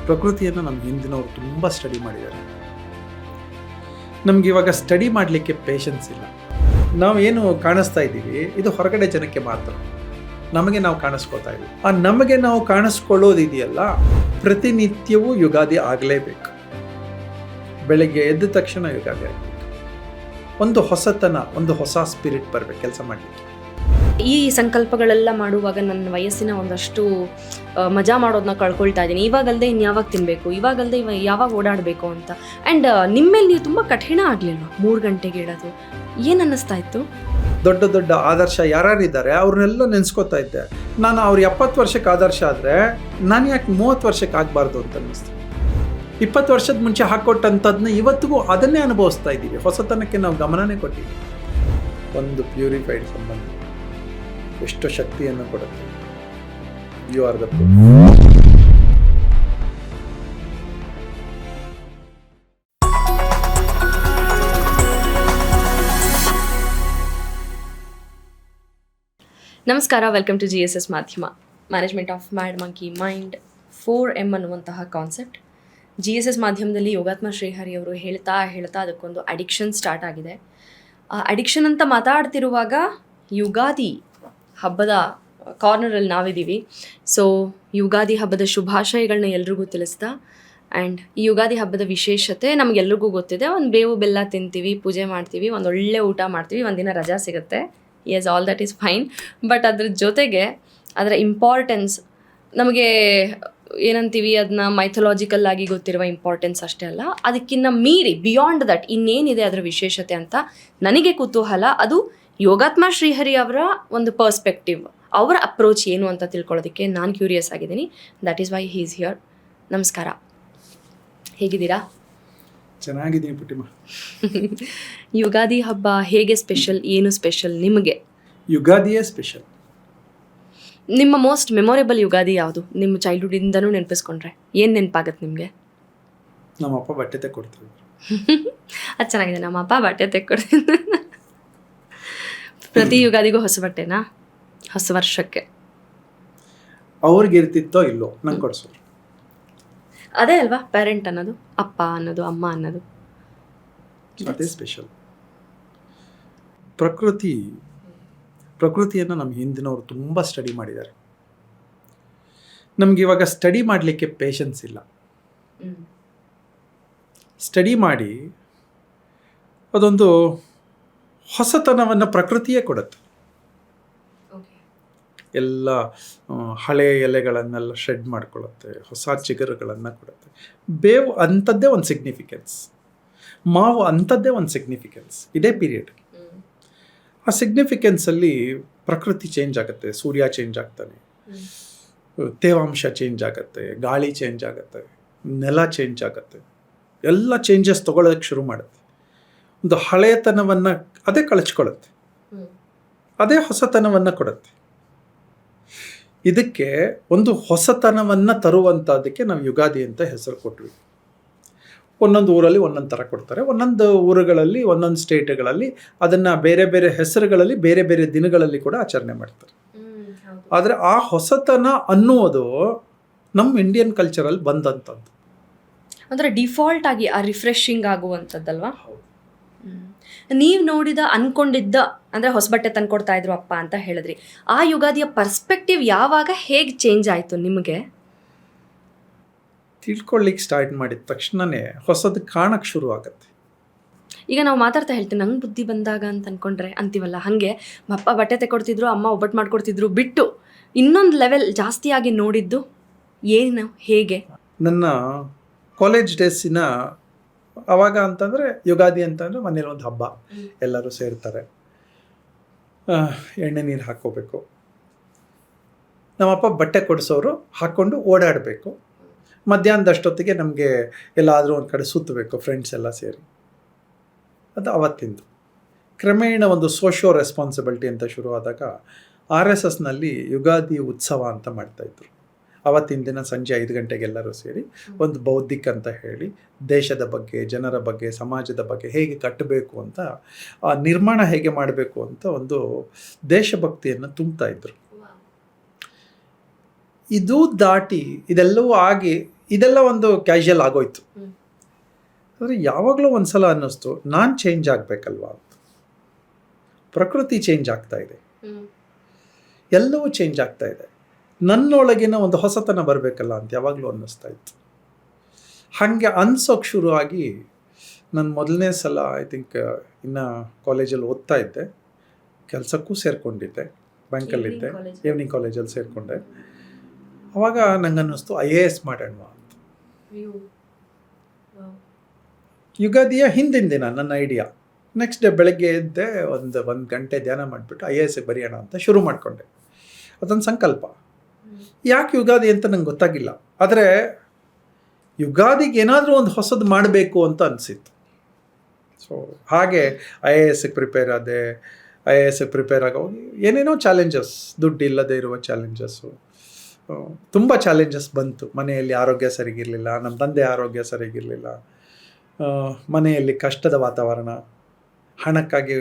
ಪ್ರಕೃತಿಯನ್ನು ನಮ್ಮ ಹಿಂದಿನವರು ತುಂಬ ಸ್ಟಡಿ ಮಾಡಿದ್ದಾರೆ. ನಮ್ಗೆ ಇವಾಗ ಸ್ಟಡಿ ಮಾಡಲಿಕ್ಕೆ ಪೇಷನ್ಸ್ ಇಲ್ಲ. ನಾವೇನು ಕಾಣಿಸ್ತಾ ಇದ್ದೀವಿ ಇದು ಹೊರಗಡೆ ಜನಕ್ಕೆ ಮಾತ್ರ, ನಮಗೆ ನಾವು ಕಾಣಿಸ್ಕೊತಾ ಇದ್ದೀವಿ. ಆ ನಮಗೆ ನಾವು ಕಾಣಿಸ್ಕೊಳ್ಳೋದಿದೆಯಲ್ಲ, ಪ್ರತಿನಿತ್ಯವೂ ಯುಗಾದಿ ಆಗಲೇಬೇಕು. ಬೆಳಗ್ಗೆ ಎದ್ದ ತಕ್ಷಣ ಯುಗಾದಿ ಆಗಬೇಕು. ಒಂದು ಹೊಸತನ, ಒಂದು ಹೊಸ ಸ್ಪಿರಿಟ್ ಬರಬೇಕು ಕೆಲಸ ಮಾಡಲಿಕ್ಕೆ. ಈ ಸಂಕಲ್ಪಗಳೆಲ್ಲ ಮಾಡುವಾಗ ನನ್ನ ವಯಸ್ಸಿನ ಒಂದಷ್ಟು ಮಜಾ ಮಾಡೋದನ್ನ ಕಳ್ಕೊಳ್ತಾ ಇದ್ದೀನಿ. ಇವಾಗಲ್ದೆ ಇನ್ಯಾವಾಗ ತಿನ್ನಬೇಕು, ಇವಾಗಲ್ದೆ ಯಾವಾಗ ಓಡಾಡಬೇಕು ಅಂತ. ಆ್ಯಂಡ್ ನಿಮ್ಮೇಲೆ ನೀವು ತುಂಬ ಕಠಿಣ ಆಗಲಿಲ್ವ 3 ಗಂಟೆಗೆ ಇಡೋದು? ಏನು ಅನ್ನಿಸ್ತಾ ಇತ್ತು? ದೊಡ್ಡ ದೊಡ್ಡ ಆದರ್ಶ ಯಾರ್ಯಾರಿದ್ದಾರೆ ಅವ್ರನ್ನೆಲ್ಲ ನೆನೆಸ್ಕೋತಾ ಇದ್ದೆ. ನಾನು ಅವ್ರು 70 ವರ್ಷಕ್ಕೆ ಆದರ್ಶ ಆದರೆ ನಾನು ಯಾಕೆ 30 ವರ್ಷಕ್ಕೆ ಆಗಬಾರ್ದು ಅಂತ ಅನ್ನಿಸ್ತು. 20 ವರ್ಷದ ಮುಂಚೆ ಹಾಕ್ಕೊಟ್ಟಂಥದ್ದನ್ನ ಇವತ್ತಿಗೂ ಅದನ್ನೇ ಅನುಭವಿಸ್ತಾ ಇದ್ದೀವಿ. ಹೊಸತನಕ್ಕೆ ನಾವು ಗಮನನೇ ಕೊಟ್ಟಿದ್ದೀವಿ. ಒಂದು ಪ್ಯೂರಿಫೈಡ್ ಸಂಬಂಧ ಎಷ್ಟು ಶಕ್ತಿಯನ್ನು ಕೊಡುತ್ತೆ. You are the proof. ನಮಸ್ಕಾರ, welcome to GSS Madhyama. Management of mad monkey mind 4M ಅನ್ನುವಂತಹ ಕಾನ್ಸೆಪ್ಟ್ GSS ಮಾಧ್ಯಮದಲ್ಲಿ ಯೋಗಾತ್ಮ ಶ್ರೀಹರಿ ಅವರು ಹೇಳ್ತಾ ಅದಕ್ಕೊಂದು ಅಡಿಕ್ಷನ್ ಸ್ಟಾರ್ಟ್ ಆಗಿದೆ. ಆ ಅಡಿಕ್ಷನ್ ಅಂತ ಮಾತಾಡ್ತಿರುವಾಗ ಯುಗಾದಿ ಹಬ್ಬದ ಕಾರ್ನರಲ್ಲಿ ನಾವಿದ್ದೀವಿ. ಸೊ ಯುಗಾದಿ ಹಬ್ಬದ ಶುಭಾಶಯಗಳನ್ನ ಎಲ್ರಿಗೂ ತಿಳಿಸ್ತಾ, ಆ್ಯಂಡ್ ಈ ಯುಗಾದಿ ಹಬ್ಬದ ವಿಶೇಷತೆ ನಮಗೆಲ್ರಿಗೂ ಗೊತ್ತಿದೆ. ಒಂದು ಬೇವು ಬೆಲ್ಲ ತಿಂತೀವಿ, ಪೂಜೆ ಮಾಡ್ತೀವಿ, ಒಂದು ಒಳ್ಳೆ ಊಟ ಮಾಡ್ತೀವಿ, ಒಂದಿನ ರಜಾ ಸಿಗುತ್ತೆ. Yes, all that is fine. But ಅದ್ರ ಜೊತೆಗೆ ಅದರ ಇಂಪಾರ್ಟೆನ್ಸ್ ನಮಗೆ ಏನಂತೀವಿ, ಅದನ್ನ ಮೈಥೊಲಾಜಿಕಲ್ ಆಗಿ ಗೊತ್ತಿರುವ ಇಂಪಾರ್ಟೆನ್ಸ್ ಅಷ್ಟೇ ಅಲ್ಲ, ಅದಕ್ಕಿಂತ ಮೀರಿ ಬಿಯಾಂಡ್ ದಟ್ ಇನ್ನೇನಿದೆ ಅದರ ವಿಶೇಷತೆ ಅಂತ ನನಗೆ ಕುತೂಹಲ. ಅದು ಯೋಗಾತ್ಮ ಶ್ರೀಹರಿ ಅವರ ಒಂದು ಪರ್ಸ್ಪೆಕ್ಟಿವ್, ಅವರ ಅಪ್ರೋಚ್ ಏನು ಅಂತ ತಿಳ್ಕೊಳ್ಳೋದಕ್ಕೆ ನಾನು ಕ್ಯೂರಿಯಸ್ ಆಗಿದ್ದೀನಿ. That is why he is here. ನಮಸ್ಕಾರ, ಹೇಗಿದ್ದೀರಾ? ಚೆನ್ನಾಗಿದ್ದೀನಿ ಪುಟ್ಟಿಮ. ಯುಗಾದಿ ಹಬ್ಬ ಹೇಗೆ ಸ್ಪೆಷಲ್? ಏನು ಸ್ಪೆಷಲ್ ನಿಮಗೆ? ಯುಗಾದಿಯೇ ಸ್ಪೆಷಲ್. ನಿಮ್ಮ ಮೋಸ್ಟ್ ಮೆಮೊರೇಬಲ್ ಯುಗಾದಿ ಯಾವುದು? ನಿಮ್ಮ ಚೈಲ್ಡ್ಹುಡ್ಡಿಂದನೂ ನೆನಪಿಸ್ಕೊಂಡ್ರೆ ಏನು ನೆನಪಾಗತ್ತೆ ನಿಮಗೆ? ನಮ್ಮಪ್ಪ ಬಟ್ಟೆ ತೆಕ್ಕೊಡ್ತೀವಿ. ಅದು ಚೆನ್ನಾಗಿದೆ, ನಮ್ಮಪ್ಪ ಬಟ್ಟೆ ತೆಕ್ಕೊಡ್ತೀನಿ. ಪ್ರತಿ ಯುಗಾದಿಗೂ ಹೊಸ ಬಟ್ಟೆನಾ? ಹೊಸ ವರ್ಷಕ್ಕೆ ಅವ್ರಿಗೆ ಇರ್ತಿತ್ತೋ ಇಲ್ಲೋ, ನಂಗೆ ಕೊಡ್ಸೋರು. ಅದೇ ಅಲ್ವಾ ಪೇರೆಂಟ್ ಅನ್ನೋದು, ಅಪ್ಪ ಅನ್ನೋದು, ಅಮ್ಮ ಅನ್ನೋದು. ಅದೇ ಸ್ಪೆಷಲ್. ಪ್ರಕೃತಿಯನ್ನು ನಮ್ಮ ಹಿಂದಿನವರು ತುಂಬ ಸ್ಟಡಿ ಮಾಡಿದ್ದಾರೆ. ನಮ್ಗೆ ಇವಾಗ ಸ್ಟಡಿ ಮಾಡಲಿಕ್ಕೆ ಪೇಷನ್ಸ್ ಇಲ್ಲ. ಸ್ಟಡಿ ಮಾಡಿ ಅದೊಂದು ಹೊಸತನವನ್ನು ಪ್ರಕೃತಿಯೇ ಕೊಡುತ್ತೆ. ಎಲ್ಲ ಹಳೆಯ ಎಲೆಗಳನ್ನೆಲ್ಲ ಶೆಡ್ ಮಾಡ್ಕೊಳ್ಳುತ್ತೆ, ಹೊಸ ಚಿಗುರುಗಳನ್ನು ಕೊಡುತ್ತೆ. ಬೇವು ಅಂಥದ್ದೇ ಒಂದು ಸಿಗ್ನಿಫಿಕೆನ್ಸ್, ಮಾವು ಅಂಥದ್ದೇ ಒಂದು ಸಿಗ್ನಿಫಿಕೆನ್ಸ್. ಇದೇ ಪೀರಿಯಡ್. ಆ ಸಿಗ್ನಿಫಿಕೆನ್ಸಲ್ಲಿ ಪ್ರಕೃತಿ ಚೇಂಜ್ ಆಗುತ್ತೆ, ಸೂರ್ಯ ಚೇಂಜ್ ಆಗ್ತಾನೆ, ತೇವಾಂಶ ಚೇಂಜ್ ಆಗುತ್ತೆ, ಗಾಳಿ ಚೇಂಜ್ ಆಗುತ್ತೆ, ನೆಲ ಚೇಂಜ್ ಆಗುತ್ತೆ. ಎಲ್ಲ ಚೇಂಜಸ್ ತೊಗೊಳೋದಕ್ಕೆ ಶುರು ಮಾಡುತ್ತೆ. ಒಂದು ಹಳೆಯತನವನ್ನು ಅದೇ ಕಳಚ್ಕೊಳ್ಳುತ್ತೆ, ಅದೇ ಹೊಸತನವನ್ನು ಕೊಡುತ್ತೆ. ಇದಕ್ಕೆ ಒಂದು ಹೊಸತನವನ್ನು ತರುವಂಥದ್ದಕ್ಕೆ ನಾವು ಯುಗಾದಿ ಅಂತ ಹೆಸರು ಕೊಟ್ವಿ. ಒಂದೊಂದು ಊರಲ್ಲಿ ಒಂದೊಂದು ಥರ ಕೊಡ್ತಾರೆ, ಒಂದೊಂದು ಊರುಗಳಲ್ಲಿ ಒಂದೊಂದು ಸ್ಟೇಟ್ಗಳಲ್ಲಿ ಅದನ್ನು ಬೇರೆ ಬೇರೆ ಹೆಸರುಗಳಲ್ಲಿ ಬೇರೆ ಬೇರೆ ದಿನಗಳಲ್ಲಿ ಕೂಡ ಆಚರಣೆ ಮಾಡ್ತಾರೆ. ಆದರೆ ಆ ಹೊಸತನ ಅನ್ನುವುದು ನಮ್ಮ ಇಂಡಿಯನ್ ಕಲ್ಚರಲ್ಲಿ ಬಂದಂಥದ್ದು. ಅಂದರೆ ಡಿಫಾಲ್ಟ್ ಆಗಿ ಆ ರಿಫ್ರೆಶಿಂಗ್ ಆಗುವಂಥದ್ದಲ್ವಾ? ನೀವು ನೋಡಿದ ಅನ್ಕೊಂಡಿದ್ದ, ಅಂದರೆ ಹೊಸ ಬಟ್ಟೆ ತಂದ್ಕೊಡ್ತಾ ಇದ್ರು ಅಪ್ಪ ಅಂತ ಹೇಳಿದ್ರಿ. ಆ ಯುಗಾದಿಯ ಪರ್ಸ್ಪೆಕ್ಟಿವ್ ಯಾವಾಗ ಹೇಗೆ ಚೇಂಜ್ ಆಯಿತು ನಿಮಗೆ? ತಿಳ್ಕೊಳ್ಳಿಕ್ಕೆ ಸ್ಟಾರ್ಟ್ ಮಾಡಿದ ತಕ್ಷಣವೇ ಹೊಸದು ಕಾಣಕ್ಕೆ ಶುರು ಆಗುತ್ತೆ. ಈಗ ನಾವು ಮಾತಾಡ್ತಾ ಹೇಳ್ತೀವಿ ನಂಗೆ ಬುದ್ಧಿ ಬಂದಾಗ ಅಂತ ಅಂದ್ಕೊಂಡ್ರೆ ಅಂತೀವಲ್ಲ, ಹಾಗೆ ಅಪ್ಪ ಬಟ್ಟೆ ತೆಕ್ಕೊಡ್ತಿದ್ರು, ಅಮ್ಮ ಒಬ್ಬಟ್ಟು ಮಾಡ್ಕೊಡ್ತಿದ್ರು ಬಿಟ್ಟು ಇನ್ನೊಂದು ಲೆವೆಲ್ ಜಾಸ್ತಿಯಾಗಿ ನೋಡಿದ್ದು ಏನು, ಹೇಗೆ? ನನ್ನ ಕಾಲೇಜ್ ಡೇಸಿನ ಆವಾಗ ಅಂತಂದರೆ ಯುಗಾದಿ ಅಂತಂದರೆ ಮನೇಲಿ ಒಂದು ಹಬ್ಬ, ಎಲ್ಲರೂ ಸೇರ್ತಾರೆ, ಎಣ್ಣೆ ನೀರು ಹಾಕ್ಕೋಬೇಕು, ನಮ್ಮಪ್ಪ ಬಟ್ಟೆ ಕೊಡಿಸೋರು, ಹಾಕ್ಕೊಂಡು ಓಡಾಡಬೇಕು. ಮಧ್ಯಾಹ್ನದಷ್ಟೊತ್ತಿಗೆ ನಮಗೆ ಎಲ್ಲಾದರೂ ಒಂದು ಕಡೆ ಸುತ್ತಬೇಕು ಫ್ರೆಂಡ್ಸ್ ಎಲ್ಲ ಸೇರಿ. ಅದು ಅವತ್ತಿಂದು. ಕ್ರಮೇಣ ಒಂದು ಸೋಷಿಯೋ ರೆಸ್ಪಾನ್ಸಿಬಿಲಿಟಿ ಅಂತ ಶುರುವಾದಾಗ RSSನಲ್ಲಿ ಯುಗಾದಿ ಉತ್ಸವ ಅಂತ ಮಾಡ್ತಾಯಿದ್ರು. ಅವತ್ತಿನ ದಿನ ಸಂಜೆ 5 ಗಂಟೆಗೆ ಎಲ್ಲರೂ ಸೇರಿ ಒಂದು ಬೌದ್ಧಿಕ ಅಂತ ಹೇಳಿ ದೇಶದ ಬಗ್ಗೆ, ಜನರ ಬಗ್ಗೆ, ಸಮಾಜದ ಬಗ್ಗೆ ಹೇಗೆ ಕಟ್ಟಬೇಕು ಅಂತ, ಆ ನಿರ್ಮಾಣ ಹೇಗೆ ಮಾಡಬೇಕು ಅಂತ ಒಂದು ದೇಶಭಕ್ತಿಯನ್ನು ತುಂಬ್ತಾ ಇದ್ರು. ಇದು ದಾಟಿ ಇದೆಲ್ಲವೂ ಆಗಿ ಇದೆಲ್ಲ ಒಂದು ಕ್ಯಾಶುಯಲ್ ಆಗೋಯ್ತು. ಹ್ಮ್. ಆದರೆ ಯಾವಾಗಲೂ ಒಂದು ಸಲ ಅನ್ನಿಸ್ತು, ನಾನು ಚೇಂಜ್ ಆಗಬೇಕಲ್ವಾ ಅಂತ. ಪ್ರಕೃತಿ ಚೇಂಜ್ ಆಗ್ತಾ ಇದೆ, ಎಲ್ಲವೂ ಚೇಂಜ್ ಆಗ್ತಾ ಇದೆ, ನನ್ನೊಳಗಿನ ಒಂದು ಹೊಸತನ ಬರಬೇಕಲ್ಲ ಅಂತ ಯಾವಾಗಲೂ ಅನ್ನಿಸ್ತಾ ಇತ್ತು. ಹಾಗೆ ಅನ್ಸೋಕ್ಕೆ ಶುರುವಾಗಿ ನಾನು ಮೊದಲನೇ ಸಲ ಐ ಥಿಂಕ್ ಇನ್ನು ಕಾಲೇಜಲ್ಲಿ ಓದ್ತಾ ಇದ್ದೆ, ಕೆಲಸಕ್ಕೂ ಸೇರಿಕೊಂಡಿದ್ದೆ, ಬ್ಯಾಂಕಲ್ಲಿದ್ದೆ, ಈವ್ನಿಂಗ್ ಕಾಲೇಜಲ್ಲಿ ಸೇರಿಕೊಂಡೆ. ಆವಾಗ ನಂಗೆ ಅನ್ನಿಸ್ತು IAS ಮಾಡೋಣ ಅಂತ. ಯುಗಾದಿಯ ಹಿಂದಿನ ದಿನ ನನ್ನ ಐಡಿಯಾ. ನೆಕ್ಸ್ಟ್ ಡೇ ಬೆಳಗ್ಗೆ ಎದ್ದೆ, ಒಂದು ಗಂಟೆ ಧ್ಯಾನ ಮಾಡಿಬಿಟ್ಟು IAS ಬರೆಯೋಣ ಅಂತ ಶುರು ಮಾಡಿಕೊಂಡೆ. ಅದೊಂದು ಸಂಕಲ್ಪ. ಯಾಕೆ ಯುಗಾದಿ ಅಂತ ನಂಗೆ ಗೊತ್ತಾಗಿಲ್ಲ, ಆದರೆ ಯುಗಾದಿಗೆ ಏನಾದರೂ ಒಂದು ಹೊಸದು ಮಾಡಬೇಕು ಅಂತ ಅನಿಸಿತ್ತು. ಸೊ ಹಾಗೆ IASಗೆ ಪ್ರಿಪೇರ್ ಆದೆ. IASಗೆ ಪ್ರಿಪೇರ್ ಆಗೋಗಿ ಏನೇನೋ ಚಾಲೆಂಜಸ್, ದುಡ್ಡು ಇಲ್ಲದೆ ಇರುವ ಚಾಲೆಂಜಸ್ಸು, ತುಂಬ ಚಾಲೆಂಜಸ್ ಬಂತು. ಮನೆಯಲ್ಲಿ ಆರೋಗ್ಯ ಸರಿಗಿರಲಿಲ್ಲ, ನಮ್ಮ ತಂದೆ ಆರೋಗ್ಯ ಸರಿಗಿರಲಿಲ್ಲ, ಮನೆಯಲ್ಲಿ ಕಷ್ಟದ ವಾತಾವರಣ, ಹಣಕ್ಕಾಗಿ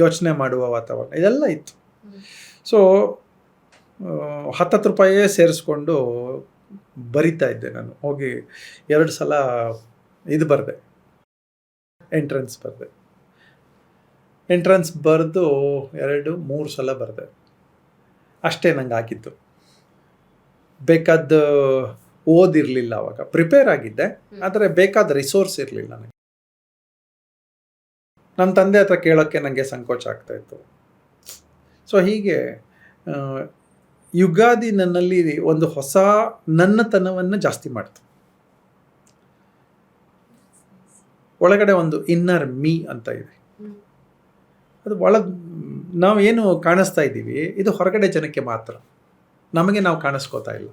ಯೋಚನೆ ಮಾಡುವ ವಾತಾವರಣ, ಇದೆಲ್ಲ ಇತ್ತು. ಸೊ 10 ರೂಪಾಯೇ ಸೇರಿಸ್ಕೊಂಡು ಬರಿತಾ ಇದ್ದೆ ನಾನು. ಹೋಗಿ 2 ಸಲ ಇದು ಬರೆದೆ, ಎಂಟ್ರೆನ್ಸ್ ಬರೆದೆ. ಎಂಟ್ರೆನ್ಸ್ ಬರೆದು 2-3 ಸಲ ಬರೆದೆ, ಅಷ್ಟೇ ನಂಗೆ ಆಗಿತ್ತು. ಬೇಕಾದ ಓದಿರಲಿಲ್ಲ, ಅವಾಗ ಪ್ರಿಪೇರ್ ಆಗಿದ್ದೆ, ಆದರೆ ಬೇಕಾದ ರಿಸೋರ್ಸ್ ಇರಲಿಲ್ಲ ನನಗೆ. ನಮ್ಮ ತಂದೆ ಹತ್ರ ಕೇಳೋಕ್ಕೆ ನನಗೆ ಸಂಕೋಚ ಆಗ್ತಾಯಿತ್ತು. ಸೊ ಹೀಗೆ ಯುಗಾದಿ ನನ್ನಲ್ಲಿ ಒಂದು ಹೊಸ ನನ್ನತನವನ್ನು ಜಾಸ್ತಿ ಮಾಡ್ತು. ಒಳಗಡೆ ಒಂದು ಇನ್ನರ್ ಮೀ ಅಂತ ಇದೆ, ಅದು ನಾವೇನು ಕಾಣಿಸ್ತಾ ಇದ್ದೀವಿ ಇದು ಹೊರಗಡೆ ಜನಕ್ಕೆ ಮಾತ್ರ, ನಮಗೆ ನಾವು ಕಾಣಿಸ್ಕೋತಾ ಇಲ್ಲ.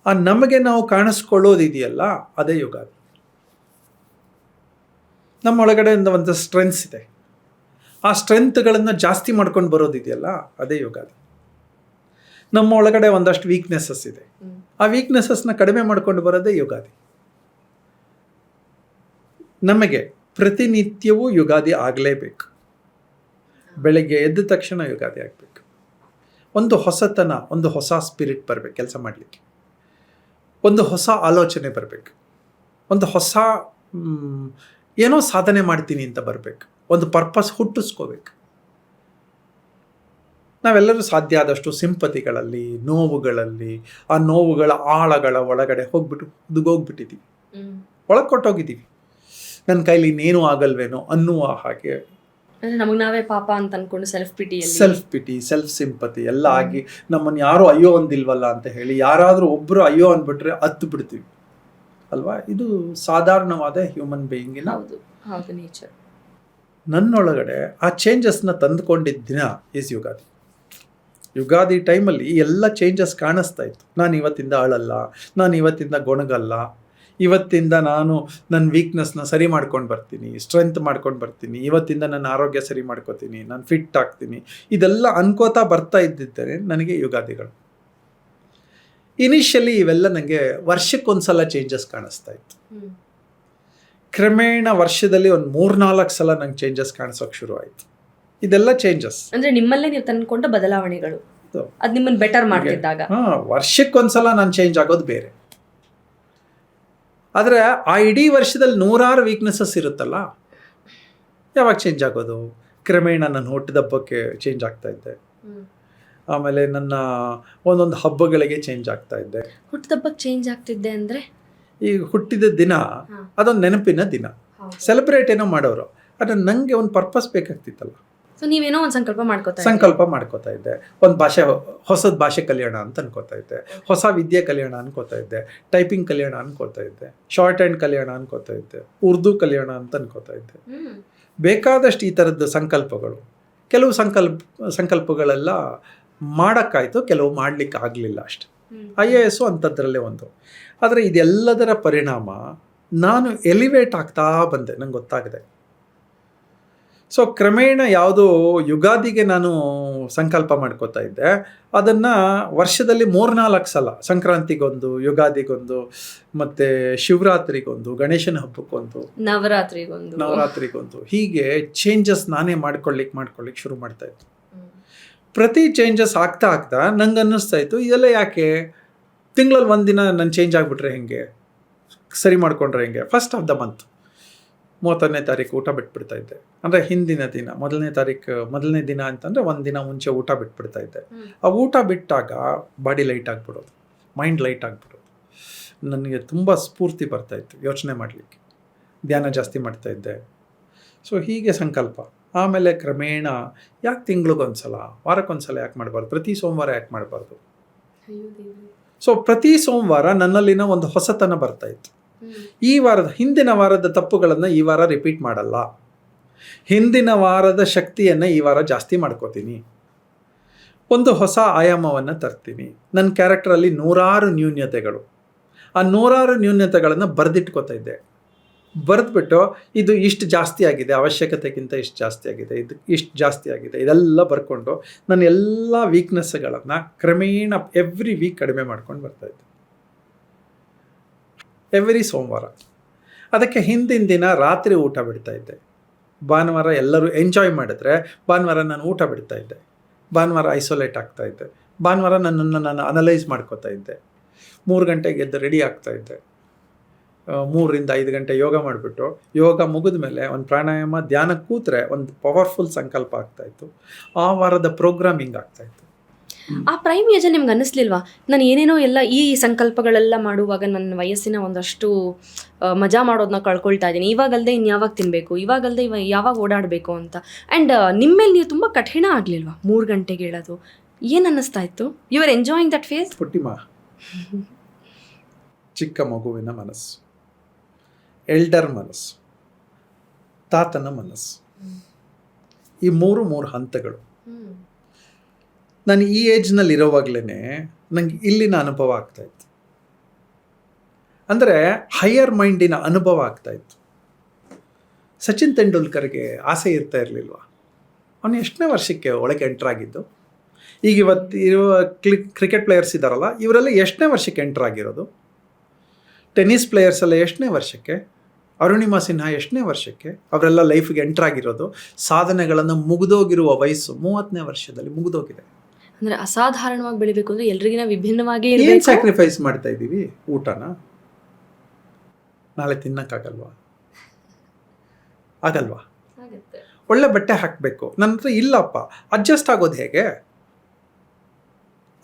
ಆ ನಮಗೆ ನಾವು ಕಾಣಿಸ್ಕೊಳ್ಳೋದಿದೆಯಲ್ಲ, ಅದೇ ಯುಗಾದಿ. ನಮ್ಮ ಒಳಗಡೆ ಒಂದು ಸ್ಟ್ರೆಂತ್ಸ್ ಇದೆ, ಆ ಸ್ಟ್ರೆಂತ್ಗಳನ್ನು ಜಾಸ್ತಿ ಮಾಡ್ಕೊಂಡು ಬರೋದಿದೆಯಲ್ಲ, ಅದೇ ಯುಗಾದಿ. ನಮ್ಮ ಒಳಗಡೆ ಒಂದಷ್ಟು ವೀಕ್ನೆಸಸ್ ಇದೆ, ಆ ವೀಕ್ನೆಸಸ್ನ ಕಡಿಮೆ ಮಾಡ್ಕೊಂಡು ಬರೋದೇ ಯುಗಾದಿ. ನಮಗೆ ಪ್ರತಿನಿತ್ಯವೂ ಯುಗಾದಿ ಆಗಲೇಬೇಕು. ಬೆಳಗ್ಗೆ ಎದ್ದ ತಕ್ಷಣ ಯುಗಾದಿ ಆಗಬೇಕು. ಒಂದು ಹೊಸತನ, ಒಂದು ಹೊಸ ಸ್ಪಿರಿಟ್ ಬರಬೇಕು ಕೆಲಸ ಮಾಡಲಿಕ್ಕೆ, ಒಂದು ಹೊಸ ಆಲೋಚನೆ ಬರಬೇಕು, ಒಂದು ಹೊಸ ಏನೋ ಸಾಧನೆ ಮಾಡ್ತೀನಿ ಅಂತ ಬರಬೇಕು, ಒಂದು ಪರ್ಪಸ್ ಹುಟ್ಟಿಸ್ಕೋಬೇಕು. ನಾವೆಲ್ಲರೂ ಸಾಧ್ಯ ಆದಷ್ಟು ಸಿಂಪತಿಗಳಲ್ಲಿ, ನೋವುಗಳಲ್ಲಿ, ಆ ನೋವುಗಳ ಆಳಗಳ ಒಳಗಡೆ ಹೋಗ್ಬಿಟ್ಟಿದ್ದೀವಿ, ಒಳಗೆ ಕೊಟ್ಟೋಗಿದ್ದೀವಿ. ನನ್ನ ಕೈಲಿ ಇನ್ನೇನು ಆಗಲ್ವೇನೋ ಅನ್ನುವ ಹಾಗೆ ನಮಗೆ ನಾವೇ ಪಾಪ ಅಂತ ಅನ್ಕೊಂಡು ಸೆಲ್ಫ್ ಪಿಟಿ, ಸೆಲ್ಫ್ ಸಿಂಪತಿ ಎಲ್ಲ ಆಗಿ ನಮ್ಮನ್ನು ಯಾರು ಅಯ್ಯೋ ಅಂದಿಲ್ವಲ್ಲ ಅಂತ ಹೇಳಿ ಯಾರಾದರೂ ಒಬ್ಬರು ಅಯ್ಯೋ ಅಂದ್ಬಿಟ್ರೆ ಹತ್ತು ಬಿಡ್ತೀವಿ ಅಲ್ವಾ. ಇದು ಸಾಧಾರಣವಾದ ಹ್ಯೂಮನ್ ಬೇಯಿಂಗಿನ ನೇಚರ್. ನನ್ನೊಳಗಡೆ ಆ ಚೇಂಜಸ್ನ ತಂದುಕೊಂಡಿದ್ದ ದಿನ ಈಸ್ ಯುಗಾದಿ. ಯುಗಾದಿ ಟೈಮಲ್ಲಿ ಎಲ್ಲ ಚೇಂಜಸ್ ಕಾಣಿಸ್ತಾ ಇತ್ತು. ನಾನು ಇವತ್ತಿಂದ ಅಳಲ್ಲ, ನಾನು ಇವತ್ತಿಂದ ಗೊಣಗಲ್ಲ, ಇವತ್ತಿಂದ ನಾನು ನನ್ನ ವೀಕ್ನೆಸ್ನ ಸರಿ ಮಾಡ್ಕೊಂಡು ಬರ್ತೀನಿ, ಸ್ಟ್ರೆಂತ್ ಮಾಡ್ಕೊಂಡು ಬರ್ತೀನಿ, ಇವತ್ತಿಂದ ನನ್ನ ಆರೋಗ್ಯ ಸರಿ ಮಾಡ್ಕೋತೀನಿ, ನಾನು ಫಿಟ್ ಆಗ್ತೀನಿ, ಇದೆಲ್ಲ ಅನ್ಕೋತಾ ಬರ್ತಾ ಇದ್ದಿದ್ದೇನೆ ನನಗೆ ಯುಗಾದಿಗಳು. ಇನಿಷಿಯಲಿ ಇವೆಲ್ಲ ನನಗೆ ವರ್ಷಕ್ಕೊಂದ್ಸಲ ಚೇಂಜಸ್ ಕಾಣಿಸ್ತಾ ಇತ್ತು. ಕ್ರಮೇಣ ವರ್ಷದಲ್ಲಿ ಒಂದು 3-4 ಸಲ ನಂಗೆ ಚೇಂಜಸ್ ಕಾಣಿಸೋಕೆ ಶುರು ಆಯಿತು. ಇದೆಲ್ಲ ಚೇಂಜಸ್ ಅಂದರೆ ನಿಮ್ಮಲ್ಲೇ ನೀವು ತಂದುಕೊಂಡ ಬದಲಾವಣೆಗಳು, ಅದು ನಿಮ್ಮನ್ನು ಬೆಟರ್ ಮಾಡ್ತಿದ್ದಾಗ. ವರ್ಷಕ್ಕೊಂದ್ಸಲ ನಾನು ಚೇಂಜ್ ಆಗೋದು ಬೇರೆ, ಆದರೆ ಆ ಇಡೀ ವರ್ಷದಲ್ಲಿ 100 ವೀಕ್ನೆಸಸ್ ಇರುತ್ತಲ್ಲ, ಯಾವಾಗ ಚೇಂಜ್ ಆಗೋದು? ಕ್ರಮೇಣ ನನ್ನ ಹುಟ್ಟಿದಬ್ಬಕ್ಕೆ ಚೇಂಜ್ ಆಗ್ತಾ ಇದ್ದೆ, ಆಮೇಲೆ ನನ್ನ ಒಂದೊಂದು ಹಬ್ಬಗಳಿಗೆ ಚೇಂಜ್ ಆಗ್ತಾ ಇದ್ದೆ. ಹುಟ್ಟಿದಬ್ಬಕ್ಕೆ ಚೇಂಜ್ ಆಗ್ತಿದ್ದೆ ಅಂದರೆ ಈಗ ಹುಟ್ಟಿದ ದಿನ ಅದೊಂದು ನೆನಪಿನ ದಿನ, ಸೆಲೆಬ್ರೇಟ್ ಏನೋ ಮಾಡೋರು, ಆದರೆ ನನಗೆ ಒಂದು ಪರ್ಪಸ್ ಬೇಕಾಗ್ತಿತ್ತಲ್ಲ. ಸೊ ನೀವೇನೋ ಒಂದು ಸಂಕಲ್ಪ ಮಾಡ್ಕೋತಾ ಇದ್ದೆ. ಒಂದು ಭಾಷೆ, ಹೊಸದ ಭಾಷೆ ಕಲಿಯೋಣ ಅಂತ ಅನ್ಕೋತಾ ಇದ್ದೆ, ಹೊಸ ವಿದ್ಯೆ ಕಲಿಯೋಣ ಅನ್ಕೋತಾ ಇದ್ದೆ, ಟೈಪಿಂಗ್ ಕಲಿಯೋಣ ಅನ್ಕೋತಾ ಇದ್ದೆ, ಶಾರ್ಟ್ ಹ್ಯಾಂಡ್ ಕಲಿಯೋಣ ಅನ್ಕೋತಾ ಇದ್ದೆ, ಉರ್ದು ಕಲಿಯೋಣ ಅಂತ ಅನ್ಕೋತಾ ಇದ್ದೆ. ಬೇಕಾದಷ್ಟು ಈ ಥರದ್ದು ಸಂಕಲ್ಪಗಳು. ಕೆಲವು ಸಂಕಲ್ಪಗಳೆಲ್ಲ ಮಾಡೋಕ್ಕಾಯ್ತು, ಕೆಲವು ಮಾಡಲಿಕ್ಕೆ ಆಗಲಿಲ್ಲ ಅಷ್ಟೆ. IAS ಅಂಥದ್ರಲ್ಲೇ ಒಂದು. ಆದರೆ ಇದೆಲ್ಲದರ ಪರಿಣಾಮ ನಾನು ಎಲಿವೇಟ್ ಆಗ್ತಾ ಬಂದೆ, ನಂಗೆ ಗೊತ್ತಾಗಿದೆ. ಸೊ ಕ್ರಮೇಣ ಯಾವುದೋ ಯುಗಾದಿಗೆ ನಾನು ಸಂಕಲ್ಪ ಮಾಡ್ಕೋತಾ ಇದ್ದೆ, ಅದನ್ನು ವರ್ಷದಲ್ಲಿ 3-4 ಸಲ, ಸಂಕ್ರಾಂತಿಗೊಂದು, ಯುಗಾದಿಗೊಂದು, ಮತ್ತು ಶಿವರಾತ್ರಿಗೊಂದು, ಗಣೇಶನ ಹಬ್ಬಕ್ಕೊಂದು, ನವರಾತ್ರಿಗೊಂದು, ಹೀಗೆ ಚೇಂಜಸ್ ನಾನೇ ಮಾಡ್ಕೊಳ್ಳಿಕ್ಕೆ ಶುರು ಮಾಡ್ತಾ ಇತ್ತು. ಪ್ರತಿ ಚೇಂಜಸ್ ಆಗ್ತಾ ನಂಗೆ ಅನ್ನಿಸ್ತಾ ಇತ್ತು, ಇದೆಲ್ಲ ಯಾಕೆ? ತಿಂಗಳಲ್ಲಿ ಒಂದು ದಿನ ನಾನು ಚೇಂಜ್ ಆಗಿಬಿಟ್ರೆ ಹೆಂಗೆ, ಸರಿ ಮಾಡಿಕೊಂಡ್ರೆ ಹೆಂಗೆ. ಫಸ್ಟ್ ಆಫ್ ದ ಮಂತ್ 31ನೇ ತಾರೀಕು ಊಟ ಬಿಟ್ಬಿಡ್ತಾ ಇದ್ದೆ. ಅಂದರೆ ಹಿಂದಿನ ದಿನ ಮೊದಲನೇ ದಿನ ಅಂತಂದರೆ ಒಂದು ದಿನ ಮುಂಚೆ ಊಟ ಬಿಟ್ಬಿಡ್ತಾ ಇದ್ದೆ. ಆ ಊಟ ಬಿಟ್ಟಾಗ ಬಾಡಿ ಲೈಟ್ ಆಗಿಬಿಡೋದು, ಮೈಂಡ್ ಲೈಟ್ ಆಗಿಬಿಡೋದು. ನನಗೆ ತುಂಬ ಸ್ಫೂರ್ತಿ ಬರ್ತಾಯಿತ್ತು ಯೋಚನೆ ಮಾಡಲಿಕ್ಕೆ, ಧ್ಯಾನ ಜಾಸ್ತಿ ಮಾಡ್ತಾಯಿದ್ದೆ. ಸೊ ಹೀಗೆ ಸಂಕಲ್ಪ. ಆಮೇಲೆ ಕ್ರಮೇಣ ಯಾಕೆ ತಿಂಗಳಿಗೊಂದ್ಸಲ, ವಾರಕ್ಕೊಂದ್ಸಲ ಯಾಕೆ ಮಾಡಬಾರ್ದು, ಪ್ರತಿ ಸೋಮವಾರ ಯಾಕೆ ಮಾಡಬಾರ್ದು. ಸೊ ಪ್ರತಿ ಸೋಮವಾರ ನನ್ನಲ್ಲಿನ ಒಂದು ಹೊಸತನ ಬರ್ತಾಯಿತ್ತು. ಹಿಂದಿನ ವಾರದ ತಪ್ಪುಗಳನ್ನು ಈ ವಾರ ರಿಪೀಟ್ ಮಾಡಲ್ಲ, ಹಿಂದಿನ ವಾರದ ಶಕ್ತಿಯನ್ನು ಈ ವಾರ ಜಾಸ್ತಿ ಮಾಡ್ಕೋತೀನಿ, ಒಂದು ಹೊಸ ಆಯಾಮವನ್ನು ತರ್ತೀನಿ. ನನ್ನ ಕ್ಯಾರೆಕ್ಟರಲ್ಲಿ 100 ನ್ಯೂನ್ಯತೆಗಳು, ಆ 100 ನ್ಯೂನ್ಯತೆಗಳನ್ನು ಬರೆದಿಟ್ಕೋತಾ ಇದ್ದೆ. ಬರೆದ್ಬಿಟ್ಟು ಇದು ಇಷ್ಟು ಜಾಸ್ತಿ ಆಗಿದೆ, ಅವಶ್ಯಕತೆಗಿಂತ ಇಷ್ಟು ಜಾಸ್ತಿ ಆಗಿದೆ, ಇದು ಇಷ್ಟು ಜಾಸ್ತಿ ಆಗಿದೆ, ಇದೆಲ್ಲ ಬರ್ಕೊಂಡು ನನ್ನ ಎಲ್ಲ ವೀಕ್ನೆಸ್ಗಳನ್ನು ಕ್ರಮೇಣ ಎವ್ರಿ ವೀಕ್ ಕಡಿಮೆ ಮಾಡ್ಕೊಂಡು ಬರ್ತಾಯಿದ್ದೆ. ಎವ್ರಿ ಸೋಮವಾರ. ಅದಕ್ಕೆ ಹಿಂದಿನ ದಿನ ರಾತ್ರಿ ಊಟ ಬಿಡ್ತಾಯಿದ್ದೆ. ಭಾನುವಾರ ಎಲ್ಲರೂ ಎಂಜಾಯ್ ಮಾಡಿದ್ರೆ ಭಾನುವಾರ ನಾನು ಊಟ ಬಿಡ್ತಾಯಿದ್ದೆ. ಭಾನುವಾರ ಐಸೋಲೇಟ್ ಆಗ್ತಾಯಿದ್ದೆ. ಭಾನುವಾರ ನನ್ನನ್ನು ನಾನು ಅನಲೈಸ್ ಮಾಡ್ಕೋತಾ ಇದ್ದೆ. 3 ಗಂಟೆಗೆ ಎದ್ದು ರೆಡಿ ಆಗ್ತಾಯಿದ್ದೆ. 3 ರಿಂದ 5 ಗಂಟೆ ಯೋಗ ಮಾಡಿಬಿಟ್ಟು, ಯೋಗ ಮುಗಿದ ಮೇಲೆ ಒಂದು ಪ್ರಾಣಾಯಾಮ ಧ್ಯಾನ ಕೂತ್ರೆ ಒಂದು ಪವರ್ಫುಲ್ ಸಂಕಲ್ಪ ಆಗ್ತಾಯಿತ್ತು. ಆ ವಾರದ ಪ್ರೋಗ್ರಾಮಿಂಗ್ ಆಗ್ತಾಯಿತ್ತು. ಆ ಪ್ರೈಮ್ ಏಜ್ ನಿಮ್ಗೆ ಅನ್ನಿಸ್ಲಿಲ್ವಾ, ನಾನು ಏನೇನೋ ಎಲ್ಲ ಈ ಸಂಕಲ್ಪಗಳೆಲ್ಲ ಮಾಡುವಾಗ ನನ್ನ ವಯಸ್ಸಿನ ಒಂದಷ್ಟು ಮಜಾ ಮಾಡೋದನ್ನ ಕಳ್ಕೊಳ್ತಾ ಇದ್ದೀನಿ, ಇವಾಗಲ್ಲದೆ ಇನ್ಯಾವಾಗ ತಿನ್ನಬೇಕು, ಇವಾಗಲ್ಲದೆ ಯಾವಾಗ ಓಡಾಡಬೇಕು ಅಂತ. ಆ್ಯಂಡ್ ನಿಮ್ಮೇಲೆ ನೀವು ತುಂಬ ಕಠಿಣ ಆಗಲಿಲ್ವಾ 3 ಗಂಟೆಗೆ ಹೇಳೋದು? ಏನು ಅನ್ನಿಸ್ತಾ ಇತ್ತು? You are enjoying that phase? ಪುಟ್ಟಿಮ, ಚಿಕ್ಕ ಮಗುವಿನ ಮನಸ್ಸು, ಎಲ್ಡರ್ ಮನಸ್ಸು, ತಾತನ ಮನಸ್ಸು, ಈ ಮೂರು ಹಂತಗಳು. ನಾನು ಈ ಏಜ್ನಲ್ಲಿ ಇರೋವಾಗಲೇ ನನಗೆ ಇಲ್ಲಿನ ಅನುಭವ ಆಗ್ತಾಯಿತ್ತು. ಅಂದರೆ ಹೈಯರ್ ಮೈಂಡಿನ ಅನುಭವ ಆಗ್ತಾಯಿತ್ತು. ಸಚಿನ್ ತೆಂಡೂಲ್ಕರ್ಗೆ ಆಸೆ ಇರ್ತಾ ಇರಲಿಲ್ವಾ? ಅವನು ಎಷ್ಟನೇ ವರ್ಷಕ್ಕೆ ಒಳಗೆ ಎಂಟ್ರಾಗಿದ್ದು? ಈಗ ಇವತ್ತು ಇರುವ ಕ್ರಿಕೆಟ್ ಪ್ಲೇಯರ್ಸ್ ಇದ್ದಾರಲ್ಲ, ಇವರೆಲ್ಲ ಎಷ್ಟನೇ ವರ್ಷಕ್ಕೆ ಎಂಟ್ರಾಗಿರೋದು? ಟೆನ್ನಿಸ್ ಪ್ಲೇಯರ್ಸ್ ಎಲ್ಲ ಎಷ್ಟನೇ ವರ್ಷಕ್ಕೆ? ಅರುಣಿಮಾ ಸಿನ್ಹಾ ಎಷ್ಟನೇ ವರ್ಷಕ್ಕೆ? ಅವರೆಲ್ಲ ಲೈಫ್ಗೆ ಎಂಟ್ರಾಗಿರೋದು. ಸಾಧನೆಗಳನ್ನು ಮುಗಿದೋಗಿರುವ ವಯಸ್ಸು 30ನೇ ವರ್ಷದಲ್ಲಿ ಮುಗಿದೋಗಿದೆ. ಅಂದರೆ ಅಸಾಧಾರಣವಾಗಿ ಬೆಳಿಬೇಕು ಅಂದರೆ ಎಲ್ರಿಗಿನ ವಿಭಿನ್ನವಾಗಿ ಏನು ಸ್ಯಾಕ್ರಿಫೈಸ್ ಮಾಡ್ತಾ ಇದ್ದೀವಿ? ಊಟನ ನಾಳೆ ತಿನ್ನಕ್ಕಾಗಲ್ವಾ? ಆಗಲ್ವಾ? ಒಳ್ಳೆ ಬಟ್ಟೆ ಹಾಕಬೇಕು, ನನ್ನ ಹತ್ರ ಇಲ್ಲಪ್ಪ, ಅಡ್ಜಸ್ಟ್ ಆಗೋದು ಹೇಗೆ?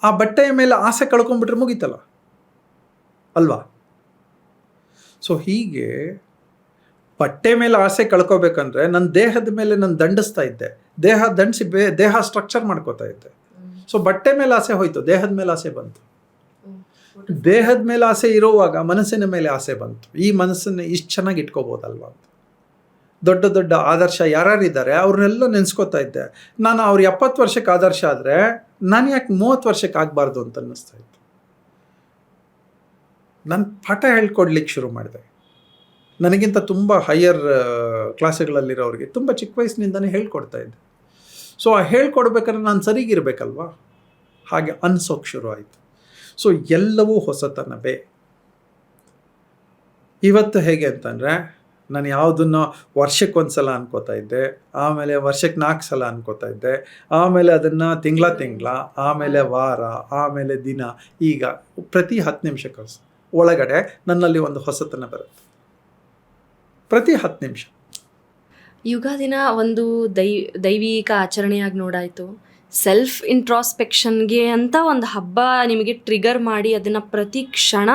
ಆ ಬಟ್ಟೆಯ ಮೇಲೆ ಆಸೆ ಕಳ್ಕೊಂಡ್ಬಿಟ್ರೆ ಮುಗೀತಲ್ಲ ಅಲ್ವಾ? ಸೊ ಹೀಗೆ ಬಟ್ಟೆ ಮೇಲೆ ಆಸೆ ಕಳ್ಕೊಬೇಕಂದ್ರೆ ನನ್ನ ದೇಹದ ಮೇಲೆ ನಾನು ದಂಡಿಸ್ತಾ ಇದ್ದೆ. ದಂಡಿಸಿ ದೇಹ ಸ್ಟ್ರಕ್ಚರ್ ಮಾಡ್ಕೋತಾ ಇದ್ದೆ. ಸೊ ಬಟ್ಟೆ ಮೇಲೆ ಆಸೆ ಹೋಯ್ತು, ದೇಹದ ಮೇಲೆ ಆಸೆ ಬಂತು. ದೇಹದ ಮೇಲೆ ಆಸೆ ಇರುವಾಗ ಮನಸ್ಸಿನ ಮೇಲೆ ಆಸೆ ಬಂತು. ಈ ಮನಸ್ಸನ್ನು ಇಷ್ಟು ಚೆನ್ನಾಗಿ ಇಟ್ಕೋಬೋದಲ್ವ ಅಂತ. ದೊಡ್ಡ ದೊಡ್ಡ ಆದರ್ಶ ಯಾರ್ಯಾರಿದ್ದಾರೆ ಅವ್ರನ್ನೆಲ್ಲ ನೆನೆಸ್ಕೋತಾ ಇದ್ದೆ. ನಾನು ಅವ್ರು 70 ವರ್ಷಕ್ಕೆ ಆದರ್ಶ ಆದರೆ ನಾನು ಯಾಕೆ 30 ವರ್ಷಕ್ಕೆ ಆಗಬಾರ್ದು ಅಂತ ಅನ್ನಿಸ್ತಾ ಇತ್ತು. ನಾನು ಪಾಠ ಹೇಳ್ಕೊಡ್ಲಿಕ್ಕೆ ಶುರು ಮಾಡಿದೆ. ನನಗಿಂತ ತುಂಬ ಹೈಯರ್ ಕ್ಲಾಸ್ಗಳಲ್ಲಿರೋರಿಗೆ ತುಂಬ ಚಿಕ್ಕ ವಯಸ್ಸಿನಿಂದನೇ ಹೇಳ್ಕೊಡ್ತಾ ಇದ್ದೆ. ಸೊ ಆ ಹೇಳ್ಕೊಡ್ಬೇಕಾದ್ರೆ ನಾನು ಸರಿಗಿರ್ಬೇಕಲ್ವಾ? ಹಾಗೆ ಅನ್ಸೋಕ್ಕೆ ಶುರು ಆಯಿತು. ಸೊ ಎಲ್ಲವೂ ಹೊಸತನವೇ. ಇವತ್ತು ಹೇಗೆ ಅಂತಂದರೆ, ನಾನು ಯಾವುದನ್ನು ವರ್ಷಕ್ಕೊಂದ್ಸಲ ಅನ್ಕೋತಾ ಇದ್ದೆ, ಆಮೇಲೆ ವರ್ಷಕ್ಕೆ 4 ಸಲ ಅನ್ಕೋತಾ ಇದ್ದೆ, ಆಮೇಲೆ ಅದನ್ನು ತಿಂಗಳ, ಆಮೇಲೆ ವಾರ, ಆಮೇಲೆ ದಿನ. ಈಗ ಪ್ರತಿ 10 ನಿಮಿಷಕ್ಕೆ ಒಳಗಡೆ ನನ್ನಲ್ಲಿ ಒಂದು ಹೊಸತನ ಬರುತ್ತೆ. ಪ್ರತಿ 10 ನಿಮಿಷ. ಯುಗಾದಿನ ಒಂದು ದೈವಿಕ ಆಚರಣೆಯಾಗಿ ನೋಡಾಯಿತು. ಸೆಲ್ಫ್ ಇಂಟ್ರಾಸ್ಪೆಕ್ಷನ್ಗೆ ಅಂತ ಒಂದು ಹಬ್ಬ ನಿಮಗೆ ಟ್ರಿಗರ್ ಮಾಡಿ ಅದನ್ನು ಪ್ರತಿ ಕ್ಷಣ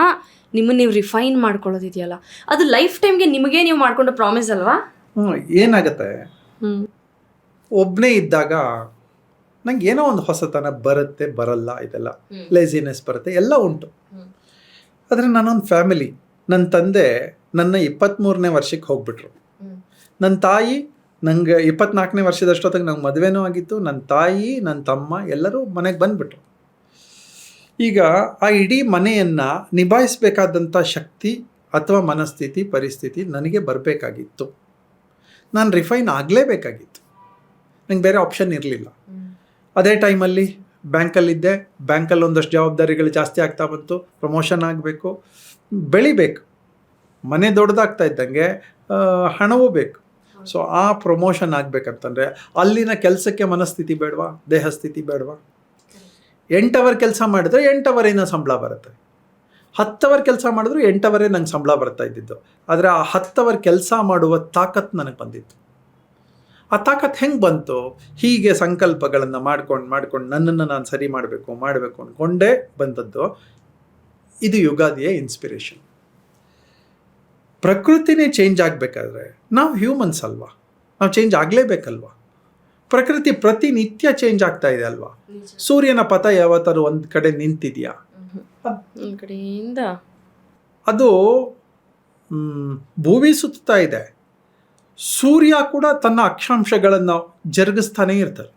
ನಿಮ್ಮನ್ನು ನೀವು ರಿಫೈನ್ ಮಾಡ್ಕೊಳ್ಳೋದಿದೆಯಲ್ಲ, ಅದು ಲೈಫ್ ಟೈಮ್ಗೆ ನಿಮಗೆ ನೀವು ಮಾಡಿಕೊಂಡ ಪ್ರಾಮಿಸ್ ಅಲ್ವಾ? ಏನಾಗುತ್ತೆ, ಒಬ್ಬನೇ ಇದ್ದಾಗ ನಂಗೆ ಏನೋ ಒಂದು ಹೊಸತನ ಬರುತ್ತೆ, ಬರಲ್ಲ, ಇದೆಲ್ಲ ಲೇಸಿನೆಸ್ ಬರುತ್ತೆ, ಎಲ್ಲ ಉಂಟು. ಆದರೆ ನಾನೊಂದು ಫ್ಯಾಮಿಲಿ. ನನ್ನ ತಂದೆ ನನ್ನ 23ನೇ ವರ್ಷಕ್ಕೆ ಹೋಗ್ಬಿಟ್ರು. ನನ್ನ ತಾಯಿ ನಂಗೆ 24ನೇ ವರ್ಷದಷ್ಟೊತ್ತಿಗೆ ನಂಗೆ ಮದುವೆನೂ ಆಗಿತ್ತು. ನನ್ನ ತಾಯಿ, ನನ್ನ ತಮ್ಮ ಎಲ್ಲರೂ ಮನೆಗೆ ಬಂದುಬಿಟ್ರು. ಈಗ ಆ ಇಡೀ ಮನೆಯನ್ನು ನಿಭಾಯಿಸಬೇಕಾದಂಥ ಶಕ್ತಿ ಅಥವಾ ಮನಸ್ಥಿತಿ, ಪರಿಸ್ಥಿತಿ ನನಗೆ ಬರಬೇಕಾಗಿತ್ತು. ನಾನು ರಿಫೈನ್ ಆಗಲೇಬೇಕಾಗಿತ್ತು. ನಂಗೆ ಬೇರೆ ಆಪ್ಷನ್ ಇರಲಿಲ್ಲ. ಅದೇ ಟೈಮಲ್ಲಿ ಬ್ಯಾಂಕಲ್ಲಿದ್ದೆ. ಬ್ಯಾಂಕಲ್ಲಿ ಒಂದಷ್ಟು ಜವಾಬ್ದಾರಿಗಳು ಜಾಸ್ತಿ ಆಗ್ತಾ ಬಂತು. ಪ್ರಮೋಷನ್ ಆಗಬೇಕು, ಬೆಳಿಬೇಕು. ಮನೆ ದೊಡ್ಡದಾಗ್ತಾ ಇದ್ದಂಗೆ ಹಣವೂ ಬೇಕು. ಸೊ ಆ ಪ್ರಮೋಷನ್ ಆಗಬೇಕಂತಂದರೆ ಅಲ್ಲಿನ ಕೆಲಸಕ್ಕೆ ಮನಸ್ಥಿತಿ ಬೇಡವಾ, ದೇಹ ಸ್ಥಿತಿ ಬೇಡವಾ? 8 ಅವರ್ ಕೆಲಸ ಮಾಡಿದ್ರೆ 8 ಅವರಿನ ಸಂಬಳ ಬರುತ್ತೆ. 10 ಅವರ್ ಕೆಲಸ ಮಾಡಿದ್ರು 8 ಅವರೇ ನಂಗೆ ಸಂಬಳ ಬರ್ತಾ ಇದ್ದಿದ್ದು. ಆದರೆ ಆ 10 ಅವರ್ ಕೆಲಸ ಮಾಡುವ ತಾಕತ್ತು ನನಗೆ ಬಂದಿತ್ತು. ಆ ತಾಕತ್ತು ಹೆಂಗೆ ಬಂತು? ಹೀಗೆ ಸಂಕಲ್ಪಗಳನ್ನು ಮಾಡ್ಕೊಂಡು ನನ್ನನ್ನು ನಾನು ಸರಿ ಮಾಡಬೇಕು ಅಂದ್ಕೊಂಡೇ ಬಂದದ್ದು. ಇದು ಯುಗಾದಿಯ ಇನ್ಸ್ಪಿರೇಷನ್. ಪ್ರಕೃತಿನೇ ಚೇಂಜ್ ಆಗಬೇಕಾದ್ರೆ ನಾವು ಹ್ಯೂಮನ್ಸ್ ಅಲ್ವಾ, ನಾವು ಚೇಂಜ್ ಆಗಲೇಬೇಕಲ್ವಾ? ಪ್ರಕೃತಿ ಪ್ರತಿನಿತ್ಯ ಚೇಂಜ್ ಆಗ್ತಾ ಇದೆ ಅಲ್ವಾ? ಸೂರ್ಯನ ಪಥ ಯಾವತ್ತಾರು ಒಂದು ಕಡೆ ನಿಂತಿದೆಯಾ? ಒಂದು ಕಡೆಯಿಂದ ಅದು ಭೂಮಿ ಸುತ್ತಾ ಇದೆ. ಸೂರ್ಯ ಕೂಡ ತನ್ನ ಅಕ್ಷಾಂಶಗಳನ್ನು ಜರುಗಿಸ್ತಾನೇ ಇರ್ತಾರೆ.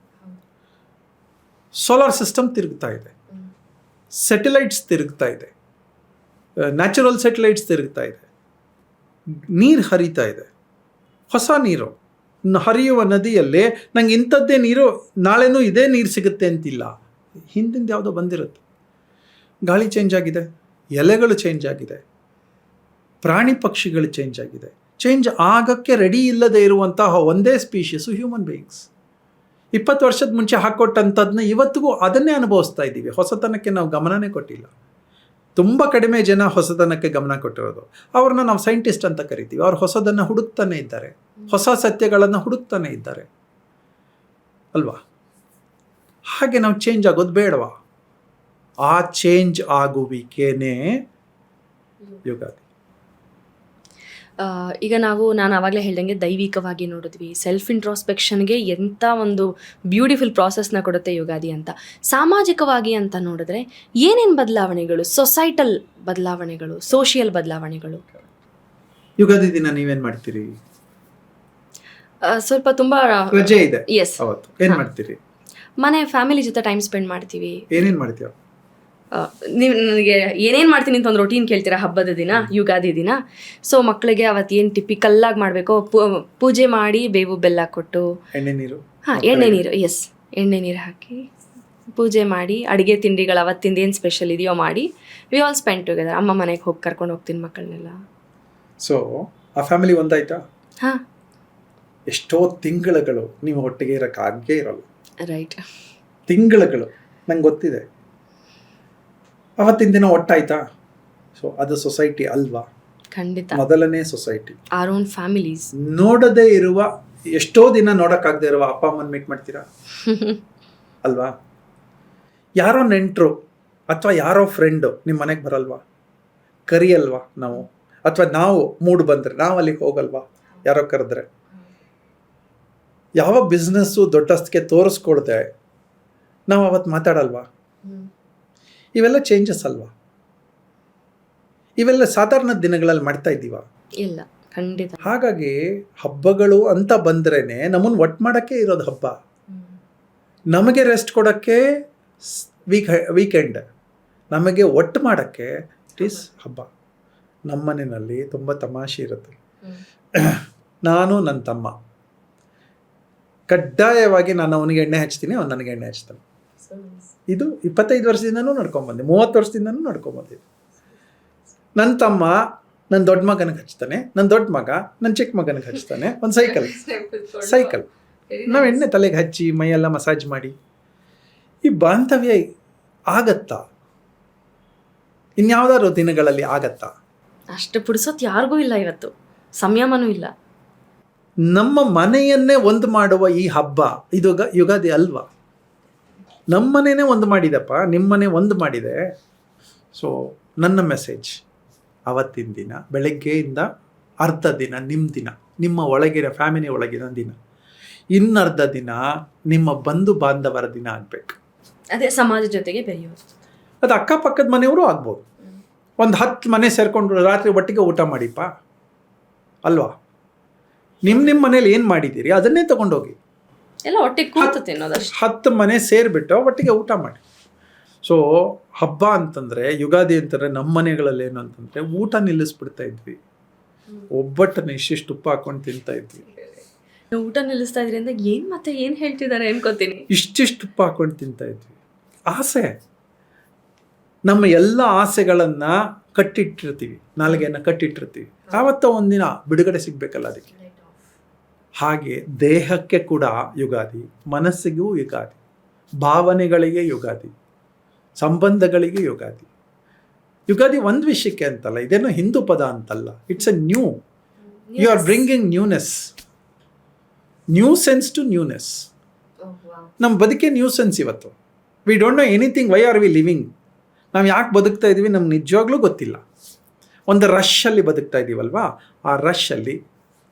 ಸೋಲಾರ್ ಸಿಸ್ಟಮ್ ತಿರುಗ್ತಾ ಇದೆ, ಸ್ಯಾಟಲೈಟ್ಸ್ ತಿರುಗ್ತಾ ಇದೆ, ನ್ಯಾಚುರಲ್ ಸ್ಯಾಟಲೈಟ್ಸ್ ತಿರುಗ್ತಾ ಇದೆ, ನೀರು ಹರಿತಾ ಇದೆ. ಹೊಸ ನೀರು ಹರಿಯುವ ನದಿಯಲ್ಲೇ ನಂಗೆ ಇಂಥದ್ದೇ ನೀರು ನಾಳೆನೂ ಇದೇ ನೀರು ಸಿಗುತ್ತೆ ಅಂತಿಲ್ಲ. ಹಿಂದಿಂದ ಯಾವುದೋ ಬಂದಿರುತ್ತೆ. ಗಾಳಿ ಚೇಂಜ್ ಆಗಿದೆ, ಎಲೆಗಳು ಚೇಂಜ್ ಆಗಿದೆ, ಪ್ರಾಣಿ ಪಕ್ಷಿಗಳು ಚೇಂಜ್ ಆಗಿದೆ. ಚೇಂಜ್ ಆಗಕ್ಕೆ ರೆಡಿ ಇಲ್ಲದೆ ಇರುವಂತಹ ಒಂದೇ ಸ್ಪೀಷೀಸು ಹ್ಯೂಮನ್ ಬೀಯಿಂಗ್ಸ್. 20 ವರ್ಷದ ಮುಂಚೆ ಹಾಕ್ಕೊಟ್ಟಂಥದ್ದನ್ನ ಇವತ್ತಿಗೂ ಅದನ್ನೇ ಅನುಭವಿಸ್ತಾ ಇದ್ದೀವಿ. ಹೊಸತನಕ್ಕೆ ನಾವು ಗಮನನೇ ಕೊಟ್ಟಿಲ್ಲ. ತುಂಬ ಕಡಿಮೆ ಜನ ಹೊಸತನಕ್ಕೆ ಗಮನ ಕೊಟ್ಟಿರೋದು. ಅವ್ರನ್ನ ನಾವು ಸೈಂಟಿಸ್ಟ್ ಅಂತ ಕರಿತೀವಿ. ಅವ್ರು ಹೊಸದನ್ನು ಹುಡುಕ್ತಾನೆ ಇದ್ದಾರೆ, ಹೊಸ ಸತ್ಯಗಳನ್ನು ಹುಡುಕ್ತಾನೆ ಇದ್ದಾರೆ ಅಲ್ವಾ? ಹಾಗೆ ನಾವು ಚೇಂಜ್ ಆಗೋದು ಬೇಡವಾ? ಆ ಚೇಂಜ್ ಆಗುವಿಕೆನೇ ಯುಗಾದಿ. ಈಗ ನಾನು ಆವಾಗಲೇ ಹೇಳ್ದಂಗೆ ದೈವಿಕವಾಗಿ ನೋಡಿದ್ವಿ, ಸೆಲ್ಫ್ ಇಂಟ್ರಾಸ್ಪೆಕ್ಷನ್ಗೆ ಎಂಥ ಒಂದು ಬ್ಯೂಟಿಫುಲ್ ಪ್ರಾಸೆಸ್ನ ಕೊಡುತ್ತೆ ಯುಗಾದಿ ಅಂತ. ಸಾಮಾಜಿಕವಾಗಿ ಅಂತ ನೋಡಿದ್ರೆ ಏನೇನು ಬದಲಾವಣೆಗಳು, ಸೊಸೈಟಲ್ ಬದಲಾವಣೆಗಳು, ಸೋಷಿಯಲ್ ಬದಲಾವಣೆಗಳು? ಯುಗಾದಿ ದಿನ ನೀವೇನು ಮಾಡ್ತೀರಿ? ಸ್ವಲ್ಪ ತುಂಬ ರಜೆ ಇದೆ, ಎಸ್, ಅವತ್ತು ಏನು ಮಾಡ್ತೀರಿ? ಮನೆ ಫ್ಯಾಮಿಲಿ ಜೊತೆ ಟೈಮ್ ಸ್ಪೆಂಡ್ ಮಾಡ್ತೀವಿ. ಏನೇನು ಮಾಡ್ತೀವ? ನೀವು ನನಗೆ ಏನೇನು ಮಾಡ್ತೀನಿ ಅಂತ ಒಂದು ರೊಟೀನ್ ಕೇಳ್ತೀರಾ ಹಬ್ಬದ ದಿನ, ಯುಗಾದಿ ದಿನ. ಸೊ ಮಕ್ಕಳಿಗೆ ಅವತ್ತು ಏನು ಟಿಪಿಕಲ್ಲಾಗಿ ಮಾಡಬೇಕು, ಪೂಜೆ ಮಾಡಿ ಬೇವು ಬೆಲ್ಲ ಕೊಟ್ಟು, ಎಣ್ಣೆ ನೀರು, ಎಣ್ಣೆ ನೀರು, ಎಸ್, ಎಣ್ಣೆ ನೀರು ಹಾಕಿ ಪೂಜೆ ಮಾಡಿ, ಅಡುಗೆ ತಿಂಡಿಗಳು ಅವತ್ತಿಂದ ಏನು ಸ್ಪೆಷಲ್ ಇದೆಯೋ ಮಾಡಿ, ವಿ ಆಲ್ ಸ್ಪೆಂಡ್ ಟುಗೆದರ್. ಅಮ್ಮ ಮನೆಗೆ ಹೋಗಿ ಕರ್ಕೊಂಡು ಹೋಗ್ತೀನಿ ಮಕ್ಕಳನ್ನೆಲ್ಲ. ಸೊ ಆ ಫ್ಯಾಮಿಲಿ ಒಂದಾಯ್ತಾ? ಹಾಂ, ಎಷ್ಟೋ ತಿಂಗಳುಗಳು ನೀವು ಒಟ್ಟಿಗೆ ಇರೋಕ್ಕಾಗೇ ಇರಲ್ಲ. ರೈಟ್, ತಿಂಗಳುಗಳು ನಂಗೆ ಗೊತ್ತಿದೆ. ಅವತ್ತಿನ ದಿನ ಒಟ್ಟಾಯ್ತಾ? ಸೊ ಅದು ಸೊಸೈಟಿ ಅಲ್ವಾ? ಖಂಡಿತ, ಮೊದಲನೇ ಸೊಸೈಟಿ. R own families. ನೋಡದೇ ಇರುವ, ಎಷ್ಟೋ ದಿನ ನೋಡೋಕ್ಕಾಗದೇ ಇರುವ ಅಪ್ಪ ಅಮ್ಮನ ಮೀಟ್ ಮಾಡ್ತೀರಾ ಅಲ್ವಾ? ಯಾರೋ ನೆಂಟರು ಅಥವಾ ಯಾರೋ ಫ್ರೆಂಡು ನಿಮ್ಮ ಮನೆಗೆ ಬರಲ್ವಾ? ಕರಿಯಲ್ವಾ ನಾವು? ಅಥವಾ ನಾವು ಮೂಡ್ ಬಂದರೆ ನಾವು ಅಲ್ಲಿಗೆ ಹೋಗಲ್ವಾ ಯಾರೋ ಕರೆದ್ರೆ? ಯಾವ ಬಿಸ್ನೆಸ್ಸು ದೊಡ್ಡಸ್ತಿಗೆ ತೋರಿಸ್ಕೊಳ್ದೆ ನಾವು ಅವತ್ತು ಮಾತಾಡಲ್ವಾ? ಇವೆಲ್ಲ ಚೇಂಜಸ್ ಅಲ್ವಾ? ಇವೆಲ್ಲ ಸಾಧಾರಣ ದಿನಗಳಲ್ಲಿ ಮಾಡ್ತಾ ಇದ್ದೀವ? ಇಲ್ಲ, ಖಂಡಿತ. ಹಾಗಾಗಿ ಹಬ್ಬಗಳು ಅಂತ ಬಂದ್ರೇನೆ ನಮ್ಮನ್ನು ಒಟ್ಟು ಮಾಡೋಕ್ಕೆ ಇರೋದು ಹಬ್ಬ. ನಮಗೆ ರೆಸ್ಟ್ ಕೊಡೋಕ್ಕೆ ವೀಕೆಂಡ್, ನಮಗೆ ಒಟ್ಟು ಮಾಡೋಕ್ಕೆ ಇಟ್ ಈಸ್ ಹಬ್ಬ. ನಮ್ಮ ಮನೆಯಲ್ಲಿ ತುಂಬ ತಮಾಷೆ ಇರುತ್ತೆ. ನಾನು ನನ್ನ ತಮ್ಮ ಕಡ್ಡಾಯವಾಗಿ ನಾನು ಅವನಿಗೆ ಎಣ್ಣೆ ಹಚ್ತೀನಿ, ಅವ್ನು ನನಗೆ ಎಣ್ಣೆ ಹಚ್ತಾನೆ. ಇದು 25 ವರ್ಷದಿಂದನೂ ನಡ್ಕೊಂಬಂದೆ, 30 ವರ್ಷದಿಂದನೂ ನಡ್ಕೊಂಬಂದಿದ್ದೆ. ನನ್ನ ತಮ್ಮ ನನ್ನ ದೊಡ್ಡ ಮಗನಿಗೆ ಹಚ್ತಾನೆ, ನನ್ನ ದೊಡ್ಡ ಮಗ ನನ್ನ ಚಿಕ್ಕ ಮಗನಿಗೆ ಹಚ್ತಾನೆ. ಒಂದು ಸೈಕಲ್ ನಾವು ಎಣ್ಣೆ ತಲೆಗೆ ಹಚ್ಚಿ ಮೈಯೆಲ್ಲ ಮಸಾಜ್ ಮಾಡಿ. ಈ ಬಾಂಧವ್ಯ ಆಗತ್ತಾ? ಇನ್ಯಾವುದಾದ್ರು ದಿನಗಳಲ್ಲಿ ಆಗತ್ತಾ? ಅಷ್ಟು ಪುಡ್ಸೋದು ಯಾರಿಗೂ ಇಲ್ಲ, ಇವತ್ತು ಸಂಯಮನೂ ಇಲ್ಲ. ನಮ್ಮ ಮನೆಯನ್ನೇ ಒಂದು ಮಾಡುವ ಈ ಹಬ್ಬ ಇದು ಯುಗಾದಿ ಅಲ್ವಾ? ನಮ್ಮನೇನೆ ಒಂದು ಮಾಡಿದಪ್ಪ, ನಿಮ್ಮನೆ ಒಂದು ಮಾಡಿದೆ. ಸೊ ನನ್ನ ಮೆಸೇಜ್, ಅವತ್ತಿನ ದಿನ ಬೆಳಗ್ಗೆಯಿಂದ ಅರ್ಧ ದಿನ ನಿಮ್ಮ ದಿನ, ನಿಮ್ಮ ಒಳಗಿನ ಫ್ಯಾಮಿಲಿ ಒಳಗಿನ ದಿನ, ಇನ್ನರ್ಧ ದಿನ ನಿಮ್ಮ ಬಂಧು ಬಾಂಧವರ ದಿನ ಆಗಬೇಕು. ಅದೇ ಸಮಾಜ ಜೊತೆಗೆ ಬೆರೆಯೋದು. ಅದು ಅಕ್ಕಪಕ್ಕದ ಮನೆಯವರು ಆಗ್ಬೋದು. ಒಂದು 10 ಮನೆ ಸೇರಿಕೊಂಡು ರಾತ್ರಿ ಒಟ್ಟಿಗೆ ಊಟ ಮಾಡಿಪ್ಪ ಅಲ್ವಾ? ನಿಮ್ಮ ಮನೇಲಿ ಏನು ಮಾಡಿದ್ದೀರಿ ಅದನ್ನೇ ತೊಗೊಂಡೋಗಿ ಎಲ್ಲ ಒಟ್ಟಿಗೆ ಕೂತು ತಿನ್ನೋದು. 10 ಮನೆ ಸೇರಿಬಿಟ್ಟು ಒಟ್ಟಿಗೆ ಊಟ ಮಾಡಿ. ಸೊ ಹಬ್ಬ ಅಂತಂದರೆ, ಯುಗಾದಿ ಅಂತಂದರೆ ನಮ್ಮ ಮನೆಗಳಲ್ಲಿ ಏನು ಅಂತಂದರೆ ಊಟ ನಿಲ್ಲಿಸ್ಬಿಡ್ತಾ ಇದ್ವಿ. ಒಬ್ಬಟ್ಟನ್ನು ಇಷ್ಟಿಷ್ಟು ತುಪ್ಪ ಹಾಕೊಂಡು ತಿಂತಾ ಇದ್ವಿ. ಊಟ ನಿಲ್ಲಿಸ್ತಾ ಇದ್ರಿ ಅಂತ ಏನು ಹೇಳ್ತಿದ್ದಾರೆ ಅನ್ಕೋತೀನಿ. ಇಷ್ಟಿಷ್ಟು ತುಪ್ಪ ಹಾಕೊಂಡು ತಿಂತಾ ಇದ್ವಿ. ಆಸೆ, ನಮ್ಮ ಎಲ್ಲ ಆಸೆಗಳನ್ನು ಕಟ್ಟಿಟ್ಟಿರ್ತೀವಿ, ನಾಲಿಗೆಯನ್ನು ಕಟ್ಟಿಟ್ಟಿರ್ತೀವಿ. ಆವತ್ತ ಒಂದಿನ ಬಿಡುಗಡೆ ಸಿಗಬೇಕಲ್ಲ ಅದಕ್ಕೆ. ಹಾಗೆ ದೇಹಕ್ಕೆ ಕೂಡ ಯುಗಾದಿ, ಮನಸ್ಸಿಗೂ ಯುಗಾದಿ, ಭಾವನೆಗಳಿಗೆ ಯುಗಾದಿ, ಸಂಬಂಧಗಳಿಗೆ ಯುಗಾದಿ. ಯುಗಾದಿ ಒಂದು ವಿಷಯಕ್ಕೆ ಅಂತಲ್ಲ, ಇದೇನೋ ಹಿಂದೂ ಪದ ಅಂತಲ್ಲ. It's a new. You are bringing newness, new sense to newness. ನಮ್ಮ ಬದುಕೆ ನ್ಯೂ ಸೆನ್ಸ್ ಇವತ್ತು. We don't know anything. Why are we living? ನಾವು ಯಾಕೆ ಬದುಕ್ತಾ ಇದ್ದೀವಿ ನಮ್ಗೆ ನಿಜವಾಗ್ಲೂ ಗೊತ್ತಿಲ್ಲ. ಒಂದು ರಶ್ಶಲ್ಲಿ ಬದುಕ್ತಾ ಇದ್ದೀವಲ್ವಾ, ಆ ರಶ್ಶಲ್ಲಿ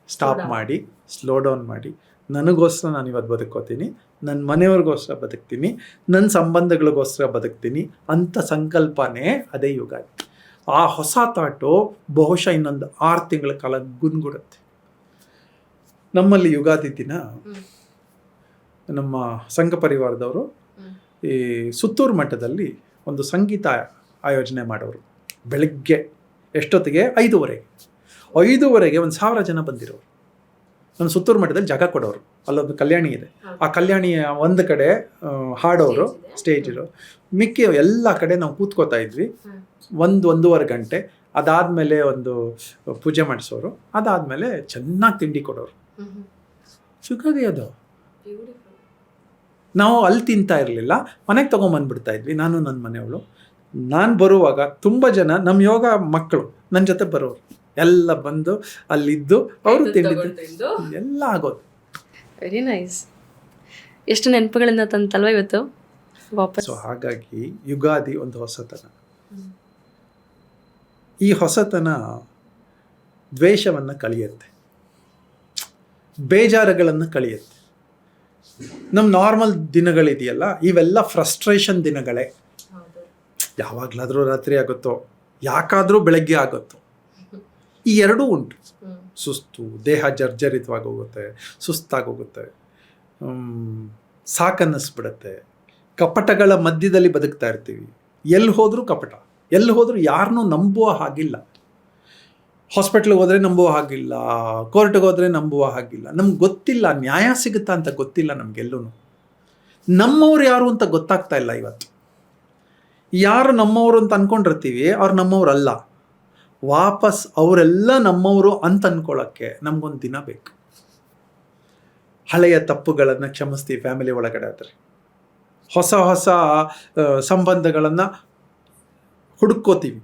ಸ್ಟಾಪ್ ಮಾಡಿ, ಸ್ಲೋ ಡೌನ್ ಮಾಡಿ, ನನಗೋಸ್ಕರ ನಾನು ಇವತ್ತು ಬದುಕೋತೀನಿ, ನನ್ನ ಮನೆಯವ್ರಿಗೋಸ್ಕರ ಬದುಕ್ತೀನಿ, ನನ್ನ ಸಂಬಂಧಗಳಿಗೋಸ್ಕರ ಬದುಕ್ತೀನಿ ಅಂತ ಸಂಕಲ್ಪನೇ ಅದೇ ಯುಗಾದಿ. ಆ ಹೊಸ ತಾಟು ಬಹುಶಃ ಇನ್ನೊಂದು 6 ತಿಂಗಳ ಕಾಲ ಗುನ್ಗುಡುತ್ತೆ. ನಮ್ಮಲ್ಲಿ ಯುಗಾದಿ ದಿನ ನಮ್ಮ ಸಂಘ ಪರಿವಾರದವರು ಈ ಸುತ್ತೂರು ಮಠದಲ್ಲಿ ಒಂದು ಸಂಗೀತ ಆಯೋಜನೆ ಮಾಡೋರು. ಬೆಳಗ್ಗೆ ಎಷ್ಟೊತ್ತಿಗೆ? 5:30ಗೆ 1,000 ಜನ ಬಂದಿರೋರು. ನಮ್ಮ ಸುತ್ತೂರು ಮಠದಲ್ಲಿ ಜಾಗ ಕೊಡೋರು. ಅಲ್ಲೊಂದು ಕಲ್ಯಾಣಿ ಇದೆ. ಆ ಕಲ್ಯಾಣಿಯ ಒಂದು ಕಡೆ ಹಾಡೋರು, ಸ್ಟೇಜ್ ಇರೋ, ಮಿಕ್ಕಿ ಎಲ್ಲ ಕಡೆ ನಾವು ಕೂತ್ಕೋತಾ ಇದ್ವಿ 1-1.5 ಗಂಟೆ. ಅದಾದಮೇಲೆ ಒಂದು ಪೂಜೆ ಮಾಡಿಸೋರು. ಅದಾದಮೇಲೆ ಚೆನ್ನಾಗಿ ತಿಂಡಿ ಕೊಡೋರು. ಯುಗಾದಿ ಅದು. ನಾವು ಅಲ್ಲಿ ತಿಂತಾ ಇರಲಿಲ್ಲ, ಮನೆಗೆ ತೊಗೊಂಬಂದ್ಬಿಡ್ತಾ ಇದ್ವಿ. ನಾನು ನನ್ನ ಮನೆಯವಳು. ನಾನು ಬರುವಾಗ ತುಂಬ ಜನ ನಮ್ಮ ಯೋಗ ಮಕ್ಕಳು ನನ್ನ ಜೊತೆ ಬರೋರು. ಎಲ್ಲ ಬಂದು ಅಲ್ಲಿದ್ದು ಅವರು ತಿಂಡಿದ್ದು ಎಲ್ಲ ಆಗೋದು. Very nice. ಎಷ್ಟು ನೆನಪುಗಳಿಂದ ತಂತಲ್ವ ಇವತ್ತು ವಾಪಸ್. ಸೊ ಹಾಗಾಗಿ ಯುಗಾದಿ ಒಂದು ಹೊಸತನ. ಈ ಹೊಸತನ ದ್ವೇಷವನ್ನು ಕಳೆಯುತ್ತೆ, ಬೇಜಾರುಗಳನ್ನು ಕಳೆಯುತ್ತೆ. ನಮ್ಮ ನಾರ್ಮಲ್ ದಿನಗಳಿದೆಯಲ್ಲ, ಇವೆಲ್ಲ ಫ್ರಸ್ಟ್ರೇಷನ್ ದಿನಗಳೇ. ಯಾವಾಗಲಾದರೂ ರಾತ್ರಿ ಆಗುತ್ತೋ, ಯಾಕಾದರೂ ಬೆಳಗ್ಗೆ ಆಗುತ್ತೋ, ಈ ಎರಡೂ ಉಂಟು. ಸುಸ್ತು, ದೇಹ ಜರ್ಜರಿತವಾಗಿ ಹೋಗುತ್ತೆ, ಸುಸ್ತಾಗೋಗುತ್ತೆ, ಸಾಕನ್ನಿಸ್ಬಿಡುತ್ತೆ. ಕಪಟಗಳ ಮಧ್ಯದಲ್ಲಿ ಬದುಕ್ತಾ ಇರ್ತೀವಿ. ಎಲ್ಲಿ ಹೋದರೂ ಕಪಟ, ಎಲ್ಲಿ ಹೋದರೂ ಯಾರನ್ನೂ ನಂಬುವ ಹಾಗಿಲ್ಲ. ಹಾಸ್ಪಿಟ್ಲಿಗೆ ಹೋದರೆ ನಂಬುವ ಹಾಗಿಲ್ಲ, ಕೋರ್ಟ್ಗೆ ಹೋದರೆ ನಂಬುವ ಹಾಗಿಲ್ಲ. ನಮ್ಗೆ ಗೊತ್ತಿಲ್ಲ ನ್ಯಾಯ ಸಿಗುತ್ತಾ ಅಂತ ಗೊತ್ತಿಲ್ಲ ನಮಗೆಲ್ಲೂ. ನಮ್ಮವ್ರು ಯಾರು ಅಂತ ಗೊತ್ತಾಗ್ತಾ ಇಲ್ಲ ಇವತ್ತು. ಯಾರು ನಮ್ಮವರು ಅಂತ ಅಂದ್ಕೊಂಡಿರ್ತೀವಿ, ಅವ್ರು ನಮ್ಮವ್ರಲ್ಲ. ವಾಪಸ್ ಅವರೆಲ್ಲ ನಮ್ಮವರು ಅಂತ ಅಂದ್ಕೊಳ್ಳೋಕ್ಕೆ ನಮಗೊಂದು ದಿನ ಬೇಕು. ಹಳೆಯ ತಪ್ಪುಗಳನ್ನು ಕ್ಷಮಿಸ್ತೀವಿ ಫ್ಯಾಮಿಲಿ ಒಳಗಡೆ. ಆದರೆ ಹೊಸ ಹೊಸ ಸಂಬಂಧಗಳನ್ನು ಹುಡುಕೋತೀವಿ.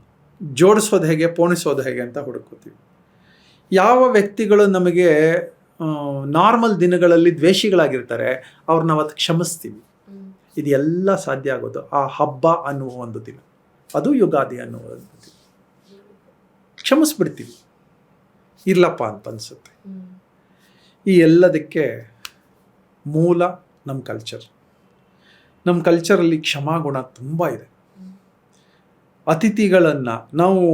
ಜೋಡಿಸೋದು ಹೇಗೆ, ಪೋಣಿಸೋದು ಹೇಗೆ ಅಂತ ಹುಡುಕೋತೀವಿ. ಯಾವ ವ್ಯಕ್ತಿಗಳು ನಮಗೆ ನಾರ್ಮಲ್ ದಿನಗಳಲ್ಲಿ ದ್ವೇಷಿಗಳಾಗಿರ್ತಾರೆ ಅವ್ರನ್ನ ಅವತ್ತು ಕ್ಷಮಿಸ್ತೀವಿ. ಇದೆಲ್ಲ ಸಾಧ್ಯ ಆಗೋದು ಆ ಹಬ್ಬ ಅನ್ನುವ ಒಂದು ದಿನ, ಅದು ಯುಗಾದಿ ಅನ್ನುವ ಒಂದು ದಿನ. ಕ್ಷಮಿಸ್ಬಿಡ್ತೀವಿ, ಇರ್ಲಪ್ಪ ಅಂತ ಅನಿಸುತ್ತೆ. ಈ ಎಲ್ಲದಕ್ಕೆ ಮೂಲ ನಮ್ಮ ಕಲ್ಚರ್. ನಮ್ಮ ಕಲ್ಚರಲ್ಲಿ ಕ್ಷಮಾಗುಣ ತುಂಬ ಇದೆ. ಅತಿಥಿಗಳನ್ನು ನಾವು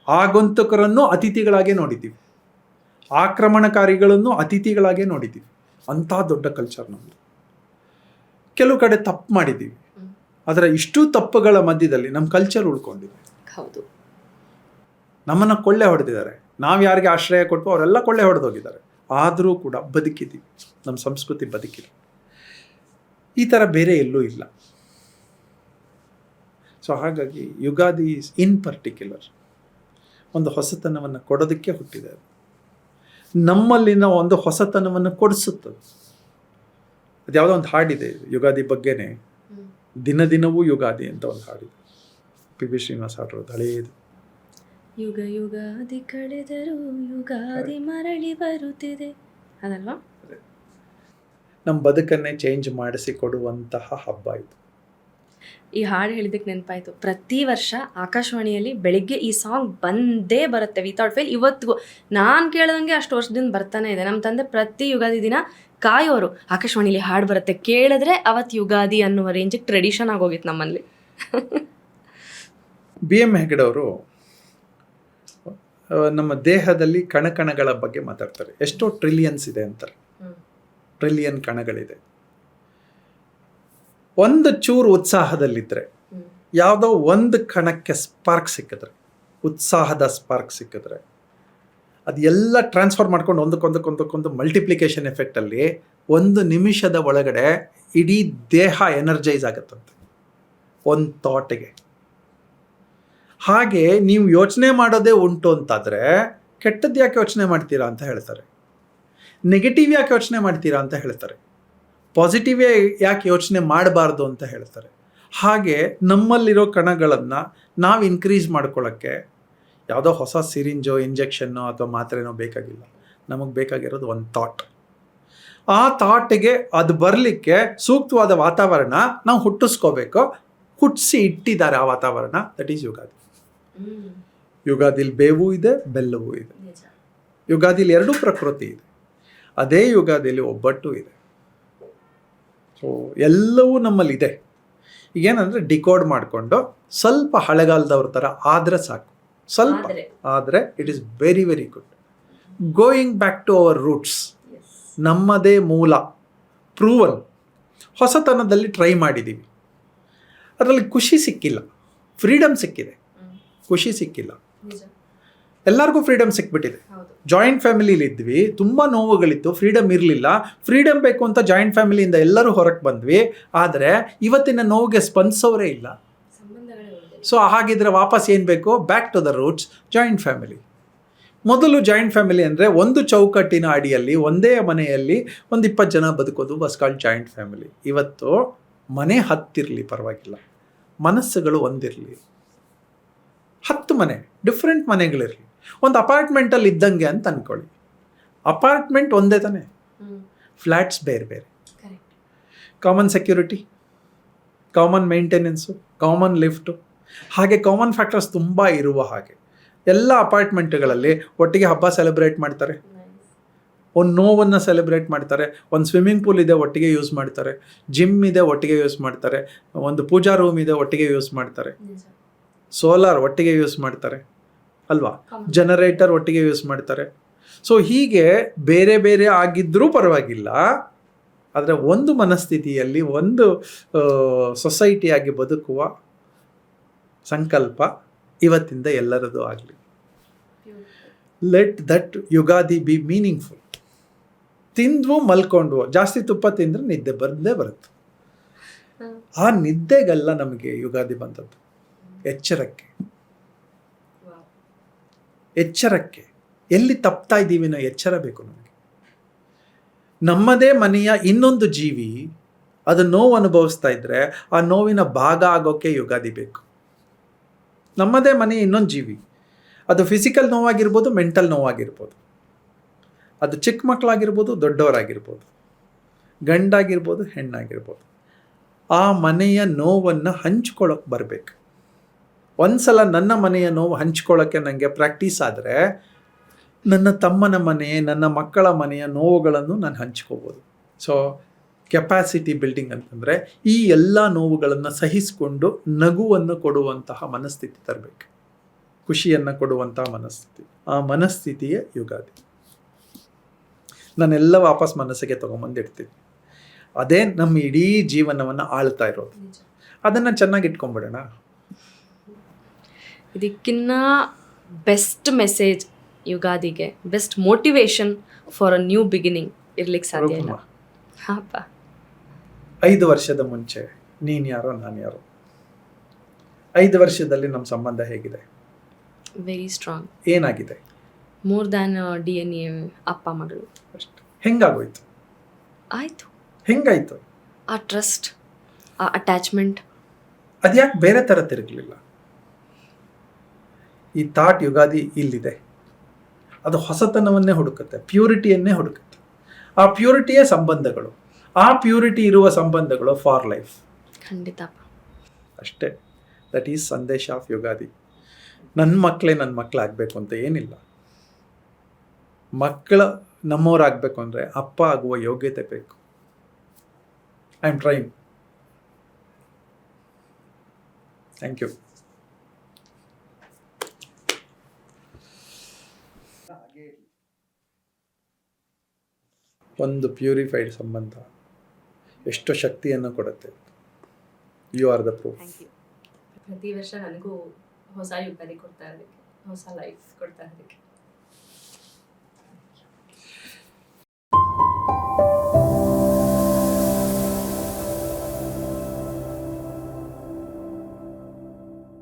ಆಗಂತುಕರನ್ನು ಅತಿಥಿಗಳಾಗೇ ನೋಡಿದ್ದೀವಿ, ಆಕ್ರಮಣಕಾರಿಗಳನ್ನು ಅತಿಥಿಗಳಾಗೇ ನೋಡಿದ್ದೀವಿ. ಅಂಥ ದೊಡ್ಡ ಕಲ್ಚರ್ ನಮ್ಮದು. ಕೆಲವು ಕಡೆ ತಪ್ಪು ಮಾಡಿದ್ದೀವಿ, ಆದರೆ ಇಷ್ಟೂ ತಪ್ಪುಗಳ ಮಧ್ಯದಲ್ಲಿ ನಮ್ಮ ಕಲ್ಚರ್ ಉಳ್ಕೊಂಡಿದೆ. ಹೌದು. ನಮ್ಮನ್ನು ಕೊಳ್ಳೆ ಹೊಡೆದಿದ್ದಾರೆ. ನಾವು ಯಾರಿಗೆ ಆಶ್ರಯ ಕೊಟ್ಟು ಅವರೆಲ್ಲ ಕೊಳ್ಳೆ ಹೊಡೆದೋಗಿದ್ದಾರೆ. ಆದರೂ ಕೂಡ ಬದುಕಿದ್ದೀವಿ, ನಮ್ಮ ಸಂಸ್ಕೃತಿ ಬದುಕಿದೆ. ಈ ಥರ ಬೇರೆ ಎಲ್ಲೂ ಇಲ್ಲ. ಸೊ ಹಾಗಾಗಿ ಯುಗಾದಿ ಇನ್ ಪರ್ಟಿಕ್ಯುಲರ್ ಒಂದು ಹೊಸತನವನ್ನು ಕೊಡೋದಕ್ಕೆ ಹುಟ್ಟಿದೆ. ನಮ್ಮಲ್ಲಿನ ಒಂದು ಹೊಸತನವನ್ನು ಕೊಡಿಸುತ್ತದೆ. ಅದು ಯಾವುದೋ ಒಂದು ಹಾಡಿದೆ ಯುಗಾದಿ ಬಗ್ಗೆನೇ, ದಿನ ದಿನವೂ ಯುಗಾದಿ ಅಂತ ಒಂದು ಹಾಡಿದೆ. ಪಿ ಶ್ರೀನಿವಾಸ್ ಹಾಡಿರೋದು ಹಳೆಯದು. ಯುಗ ಯುಗಾದಿ ಕಳೆದರೂ ಯುಗಾದಿ ಮರಳಿ ಬರುತ್ತಿದೆ, ಅದಲ್ವಾ? ನಮ್ಮ ಬದುಕನ್ನೇ ಚೇಂಜ್ ಮಾಡಿಸಿ ಕೊಡುವಂತಹ ಹಬ್ಬ ಇದು. ಈ ಹಾಡು ಹೇಳಿದ್ದಕ್ಕೆ ನೆನಪಾಯಿತು. ಪ್ರತಿ ವರ್ಷ ಆಕಾಶವಾಣಿಯಲ್ಲಿ ಬೆಳಿಗ್ಗೆ ಈ ಸಾಂಗ್ ಬಂದೇ ಬರುತ್ತೆ ವಿತೌಟ್ ಫೇಲ್. ಇವತ್ತಿಗೂ ನಾನು ಕೇಳ್ದಂಗೆ ಅಷ್ಟು ವರ್ಷದಿಂದ ಬರ್ತಾನೆ ಇದೆ. ನಮ್ಮ ತಂದೆ ಪ್ರತಿ ಯುಗಾದಿ ದಿನ ಕಾಯೋರು, ಆಕಾಶವಾಣಿಲಿ ಹಾಡು ಬರುತ್ತೆ ಕೇಳಿದ್ರೆ ಅವತ್ತು ಯುಗಾದಿ ಅನ್ನುವ ರೇಂಜಿಗೆ ಟ್ರೆಡಿಷನ್ ಆಗೋಗಿತ್ತು ನಮ್ಮಲ್ಲಿ. BM ಹೆಗ್ಡೆ ಅವರು ನಮ್ಮ ದೇಹದಲ್ಲಿ ಕಣಕಣಗಳ ಬಗ್ಗೆ ಮಾತಾಡ್ತಾರೆ. ಎಷ್ಟೋ ಟ್ರಿಲಿಯನ್ಸ್ ಇದೆ ಅಂತಾರೆ, ಟ್ರಿಲಿಯನ್ ಕಣಗಳಿದೆ. ಒಂದು ಚೂರು ಉತ್ಸಾಹದಲ್ಲಿದ್ದರೆ, ಯಾವುದೋ ಒಂದು ಕಣಕ್ಕೆ ಸ್ಪಾರ್ಕ್ ಸಿಕ್ಕಿದ್ರೆ, ಉತ್ಸಾಹದ ಸ್ಪಾರ್ಕ್ ಸಿಕ್ಕಿದ್ರೆ, ಅದು ಎಲ್ಲ ಟ್ರಾನ್ಸ್ಫರ್ ಮಾಡ್ಕೊಂಡು ಒಂದಕ್ಕೊಂದು ಮಲ್ಟಿಪ್ಲಿಕೇಶನ್ ಎಫೆಕ್ಟಲ್ಲಿ 1 ನಿಮಿಷದ ಒಳಗಡೆ ಇಡೀ ದೇಹ ಎನರ್ಜೈಸ್ ಆಗುತ್ತಂತೆ ಒಂದು ಥಾಟಿಗೆ. ಹಾಗೆ ನೀವು ಯೋಚನೆ ಮಾಡೋದೇ ಉಂಟು ಅಂತಾದರೆ ಕೆಟ್ಟದ್ದು ಯಾಕೆ ಯೋಚನೆ ಮಾಡ್ತೀರಾ ಅಂತ ಹೇಳ್ತಾರೆ, ನೆಗೆಟಿವ್ ಯಾಕೆ ಯೋಚನೆ ಮಾಡ್ತೀರಾ ಅಂತ ಹೇಳ್ತಾರೆ, ಪಾಸಿಟಿವೇ ಯಾಕೆ ಯೋಚನೆ ಮಾಡಬಾರ್ದು ಅಂತ ಹೇಳ್ತಾರೆ. ಹಾಗೆ ನಮ್ಮಲ್ಲಿರೋ ಕಣಗಳನ್ನು ನಾವು ಇನ್ಕ್ರೀಸ್ ಮಾಡ್ಕೊಳ್ಳೋಕ್ಕೆ ಯಾವುದೋ ಹೊಸ ಸಿರಿಂಜೋ ಇಂಜೆಕ್ಷನ್ನೋ ಅಥವಾ ಮಾತ್ರೆನೋ ಬೇಕಾಗಿಲ್ಲ. ನಮಗೆ ಬೇಕಾಗಿರೋದು ಒಂದು ಥಾಟ್. ಆ ಥಾಟಿಗೆ ಅದು ಬರಲಿಕ್ಕೆ ಸೂಕ್ತವಾದ ವಾತಾವರಣ ನಾವು ಹುಟ್ಟಿಸ್ಕೋಬೇಕು. ಹುಟ್ಟಿಸಿ ಇಟ್ಟಿದ್ದಾರೆ ಆ ವಾತಾವರಣ, ದಟ್ ಈಸ್ ಯುಗಾದಿ. ಯುಗಾದಿಲಿ ಬೇವು ಇದೆ, ಬೆಲ್ಲವೂ ಇದೆ. ಯುಗಾದಿಲಿ ಎರಡೂ ಪ್ರಕೃತಿ ಇದೆ. ಅದೇ ಯುಗಾದಿಲಿ ಒಬ್ಬಟ್ಟು ಇದೆ. ಸೊ ಎಲ್ಲವೂ ನಮ್ಮಲ್ಲಿದೆ. ಈಗೇನಂದರೆ ಡಿಕೋಡ್ ಮಾಡಿಕೊಂಡು ಸ್ವಲ್ಪ ಹಳೆಗಾಲದವ್ರ ಥರ ಆದರೆ ಸಾಕು. ಸ್ವಲ್ಪ ಆದರೆ it is very very good. Going back to our roots, ನಮ್ಮದೇ ಮೂಲ, ಪ್ರೂವನ್. ಹೊಸತನದಲ್ಲಿ ಟ್ರೈ ಮಾಡಿದ್ದೀವಿ, ಅದರಲ್ಲಿ ಖುಷಿ ಸಿಕ್ಕಿಲ್ಲ, ಫ್ರೀಡಮ್ ಸಿಕ್ಕಿದೆ, ಖುಷಿ ಸಿಕ್ಕಿಲ್ಲ. ಎಲ್ಲರಿಗೂ ಫ್ರೀಡಮ್ ಸಿಕ್ಬಿಟ್ಟಿದೆ. ಜಾಯಿಂಟ್ ಫ್ಯಾಮಿಲಿಲಿ ಇದ್ವಿ, ತುಂಬ ನೋವುಗಳಿತ್ತು, ಫ್ರೀಡಮ್ ಇರಲಿಲ್ಲ. ಫ್ರೀಡಮ್ ಬೇಕು ಅಂತ ಜಾಯಿಂಟ್ ಫ್ಯಾಮಿಲಿಯಿಂದ ಎಲ್ಲರೂ ಹೊರಗೆ ಬಂದ್ವಿ, ಆದರೆ ಇವತ್ತಿನ ನೋವಿಗೆ ಸ್ಪಂದಿಸೋರೇ ಇಲ್ಲ. ಸೊ ಹಾಗಿದ್ರೆ ವಾಪಸ್ ಏನು ಬೇಕು? Back to the roots, joint family. ಮೊದಲು ಜಾಯಿಂಟ್ ಫ್ಯಾಮಿಲಿ ಅಂದರೆ ಒಂದು ಚೌಕಟ್ಟಿನ ಅಡಿಯಲ್ಲಿ ಒಂದೇ ಮನೆಯಲ್ಲಿ ಒಂದು 20 ಜನ ಬದುಕೋದು ವಾಸ್ ಕಾಲ್ಡ್ ಜಾಯಿಂಟ್ ಫ್ಯಾಮಿಲಿ. ಇವತ್ತು ಮನೆ 10 ಇರಲಿ ಪರವಾಗಿಲ್ಲ, ಮನಸ್ಸುಗಳು ಒಂದಿರಲಿ. 10 ಮನೆ, ಡಿಫ್ರೆಂಟ್ ಮನೆಗಳಿರಲಿ. ಒಂದು ಅಪಾರ್ಟ್ಮೆಂಟಲ್ಲಿ ಇದ್ದಂಗೆ ಅಂತ ಅಂದ್ಕೊಳ್ಳಿ. ಅಪಾರ್ಟ್ಮೆಂಟ್ ಒಂದೇ ತಾನೆ, ಫ್ಲ್ಯಾಟ್ಸ್ ಬೇರೆ ಬೇರೆ. Common security, common maintenance, common lift, ಹಾಗೆ ಕಾಮನ್ ಫ್ಯಾಕ್ಟರ್ಸ್ ತುಂಬ ಇರುವ ಹಾಗೆ ಎಲ್ಲ ಅಪಾರ್ಟ್ಮೆಂಟ್ಗಳಲ್ಲಿ ಒಟ್ಟಿಗೆ ಹಬ್ಬ ಸೆಲೆಬ್ರೇಟ್ ಮಾಡ್ತಾರೆ, ಒಂದು ನೋವನ್ನು ಸೆಲೆಬ್ರೇಟ್ ಮಾಡ್ತಾರೆ, ಒಂದು ಸ್ವಿಮ್ಮಿಂಗ್ ಪೂಲ್ ಇದೆ ಒಟ್ಟಿಗೆ ಯೂಸ್ ಮಾಡ್ತಾರೆ, ಜಿಮ್ ಇದೆ ಒಟ್ಟಿಗೆ ಯೂಸ್ ಮಾಡ್ತಾರೆ, ಒಂದು ಪೂಜಾ ರೂಮ್ ಇದೆ ಒಟ್ಟಿಗೆ ಯೂಸ್ ಮಾಡ್ತಾರೆ, ಸೋಲಾರ್ ಒಟ್ಟಿಗೆ ಯೂಸ್ ಮಾಡ್ತಾರೆ ಅಲ್ವಾ, ಜನರೇಟರ್ ಒಟ್ಟಿಗೆ ಯೂಸ್ ಮಾಡ್ತಾರೆ. ಸೊ ಹೀಗೆ ಬೇರೆ ಬೇರೆ ಆಗಿದ್ದರೂ ಪರವಾಗಿಲ್ಲ, ಆದರೆ ಒಂದು ಮನಸ್ಥಿತಿಯಲ್ಲಿ ಒಂದು ಸೊಸೈಟಿಯಾಗಿ ಬದುಕುವ ಸಂಕಲ್ಪ ಇವತ್ತಿಂದ ಎಲ್ಲರದು ಆಗಲಿ. Let that Ugadi be meaningful. ತಿಂದ್ವು ಮಲ್ಕೊಂಡ್ವು, ಜಾಸ್ತಿ ತುಪ್ಪ ತಿಂದರೆ ನಿದ್ದೆ ಬಂದೇ ಬರುತ್ತೆ. ಆ ನಿದ್ದೆಗೆಲ್ಲ ನಮಗೆ ಯುಗಾದಿ ಬಂದದ್ದು. ಎಚ್ಚರಕ್ಕೆ, ಎಚ್ಚರಕ್ಕೆ. ಎಲ್ಲಿ ತಪ್ತಾ ಇದ್ದೀವಿ ನಾವು ಎಚ್ಚರ ಬೇಕು ನಮಗೆ. ನಮ್ಮದೇ ಮನೆಯ ಇನ್ನೊಂದು ಜೀವಿ ಅದು ನೋವು ಅನುಭವಿಸ್ತಾ ಇದ್ರೆ ಆ ನೋವಿನ ಭಾಗ ಆಗೋಕ್ಕೆ ಯುಗಾದಿ ಬೇಕು. ನಮ್ಮದೇ ಮನೆ ಇನ್ನೊಂದು ಜೀವಿ, ಅದು ಫಿಸಿಕಲ್ ನೋವಾಗಿರ್ಬೋದು, ಮೆಂಟಲ್ ನೋವಾಗಿರ್ಬೋದು, ಅದು ಚಿಕ್ಕ ಮಕ್ಕಳಾಗಿರ್ಬೋದು, ದೊಡ್ಡವರಾಗಿರ್ಬೋದು, ಗಂಡಾಗಿರ್ಬೋದು, ಹೆಣ್ಣಾಗಿರ್ಬೋದು. ಆ ಮನೆಯ ನೋವನ್ನು ಹಂಚ್ಕೊಳ್ಳೋಕೆ ಬರಬೇಕು. ಒಂದು ಸಲ ನನ್ನ ಮನೆಯ ನೋವು ಹಂಚ್ಕೊಳ್ಳೋಕ್ಕೆ ನನಗೆ ಪ್ರಾಕ್ಟೀಸ್ ಆದರೆ ನನ್ನ ತಮ್ಮನ ಮನೆ, ನನ್ನ ಮಕ್ಕಳ ಮನೆಯ ನೋವುಗಳನ್ನು ನಾನು ಹಂಚ್ಕೋಬೋದು. ಸೊ ಕೆಪಾಸಿಟಿ ಬಿಲ್ಡಿಂಗ್ ಅಂತಂದರೆ ಈ ಎಲ್ಲ ನೋವುಗಳನ್ನು ಸಹಿಸಿಕೊಂಡು ನಗುವನ್ನು ಕೊಡುವಂತಹ ಮನಸ್ಥಿತಿ ತರಬೇಕು, ಖುಷಿಯನ್ನು ಕೊಡುವಂತಹ ಮನಸ್ಥಿತಿ. ಆ ಮನಸ್ಥಿತಿಯೇ ಯುಗಾದಿ. ನಾನೆಲ್ಲ ವಾಪಸ್ ಮನಸ್ಸಿಗೆ ತೊಗೊಂಬಂದಿರ್ತೀನಿ. ಅದೇ ನಮ್ಮ ಇಡೀ ಜೀವನವನ್ನು ಆಳ್ತಾ ಇರೋದು. ಅದನ್ನು ಚೆನ್ನಾಗಿ ಇಟ್ಕೊಂಡ್ಬಿಡೋಣ. ಇದಕ್ಕಿನ್ನ ಬೆಸ್ಟ್ ಮೆಸೇಜ್ ಯುಗಾದಿಗೆ, best motivation for a new beginning ಇರ್ಲಿಕ್ಕೆ ಸಾಧ್ಯ ಇಲ್ಲ. ಹಾಪ 5 ವರ್ಷದ ಮುಂಚೆ ನೀನು ಯಾರೋ ನಾನು ಯಾರೋ. 5 ವರ್ಷದಲ್ಲಿ ನಮ್ಮ ಸಂಬಂಧ ಹೇಗಿದೆ? Very strong. ಏನಾಗಿದೆ? ಮೋರ್ ದ್ಯಾನ್ DNA ಅಪ್ಪ ಮಗಳು. ಅಷ್ಟೆ. ಹೆಂಗಾಗೋಯ್ತು? ಆಯಿತು. ಹೆಂಗಾಯ್ತು? ಆ ಟ್ರಸ್ಟ್, ಆ ಅಟ್ಯಾಚ್ಮೆಂಟ್. ಅದ್ಯಾಕೆ ಬೇರೆ ಥರ ತಿರುಗಲಿಲ್ಲ? ಈ ಥಾಟ್ ಯುಗಾದಿ ಇಲ್ಲಿದೆ. ಅದು ಹೊಸತನವನ್ನೇ ಹುಡುಕುತ್ತೆ, ಪ್ಯೂರಿಟಿಯನ್ನೇ ಹುಡುಕುತ್ತೆ. ಆ ಪ್ಯೂರಿಟಿಯೇ ಸಂಬಂಧಗಳು. ಆ ಪ್ಯೂರಿಟಿ ಇರುವ ಸಂಬಂಧಗಳು ಫಾರ್ ಲೈಫ್. ಖಂಡಿತ ಅಷ್ಟೇ. ದಟ್ ಈಸ್ ಸಂದೇಶ ಆಫ್ ಯುಗಾದಿ. ನನ್ನ ಮಕ್ಕಳೇ ನನ್ನ ಮಕ್ಕಳಾಗಬೇಕು ಅಂತ ಏನಿಲ್ಲ. ಮಕ್ಕಳ ನಮ್ಮವರಾಗಬೇಕು ಅಂದರೆ ಅಪ್ಪ ಆಗುವ ಯೋಗ್ಯತೆ ಬೇಕು. I am trying. Thank you. ಒಂದು ಪ್ಯೂರಿಫೈಡ್ ಸಂಬಂಧ ಎಷ್ಟು ಶಕ್ತಿಯನ್ನು ಕೊಡುತ್ತೆ. You are the proof. ಪ್ರತಿ ವರ್ಷ ನನಗೂ ಹೊಸ ಯುಗಾದಿ ಕೊಡ್ತಾ ಇರೋದಕ್ಕೆ, ಹೊಸ ಲೈಫ್ ಕೊಡ್ತಾ ಇರೋದಕ್ಕೆ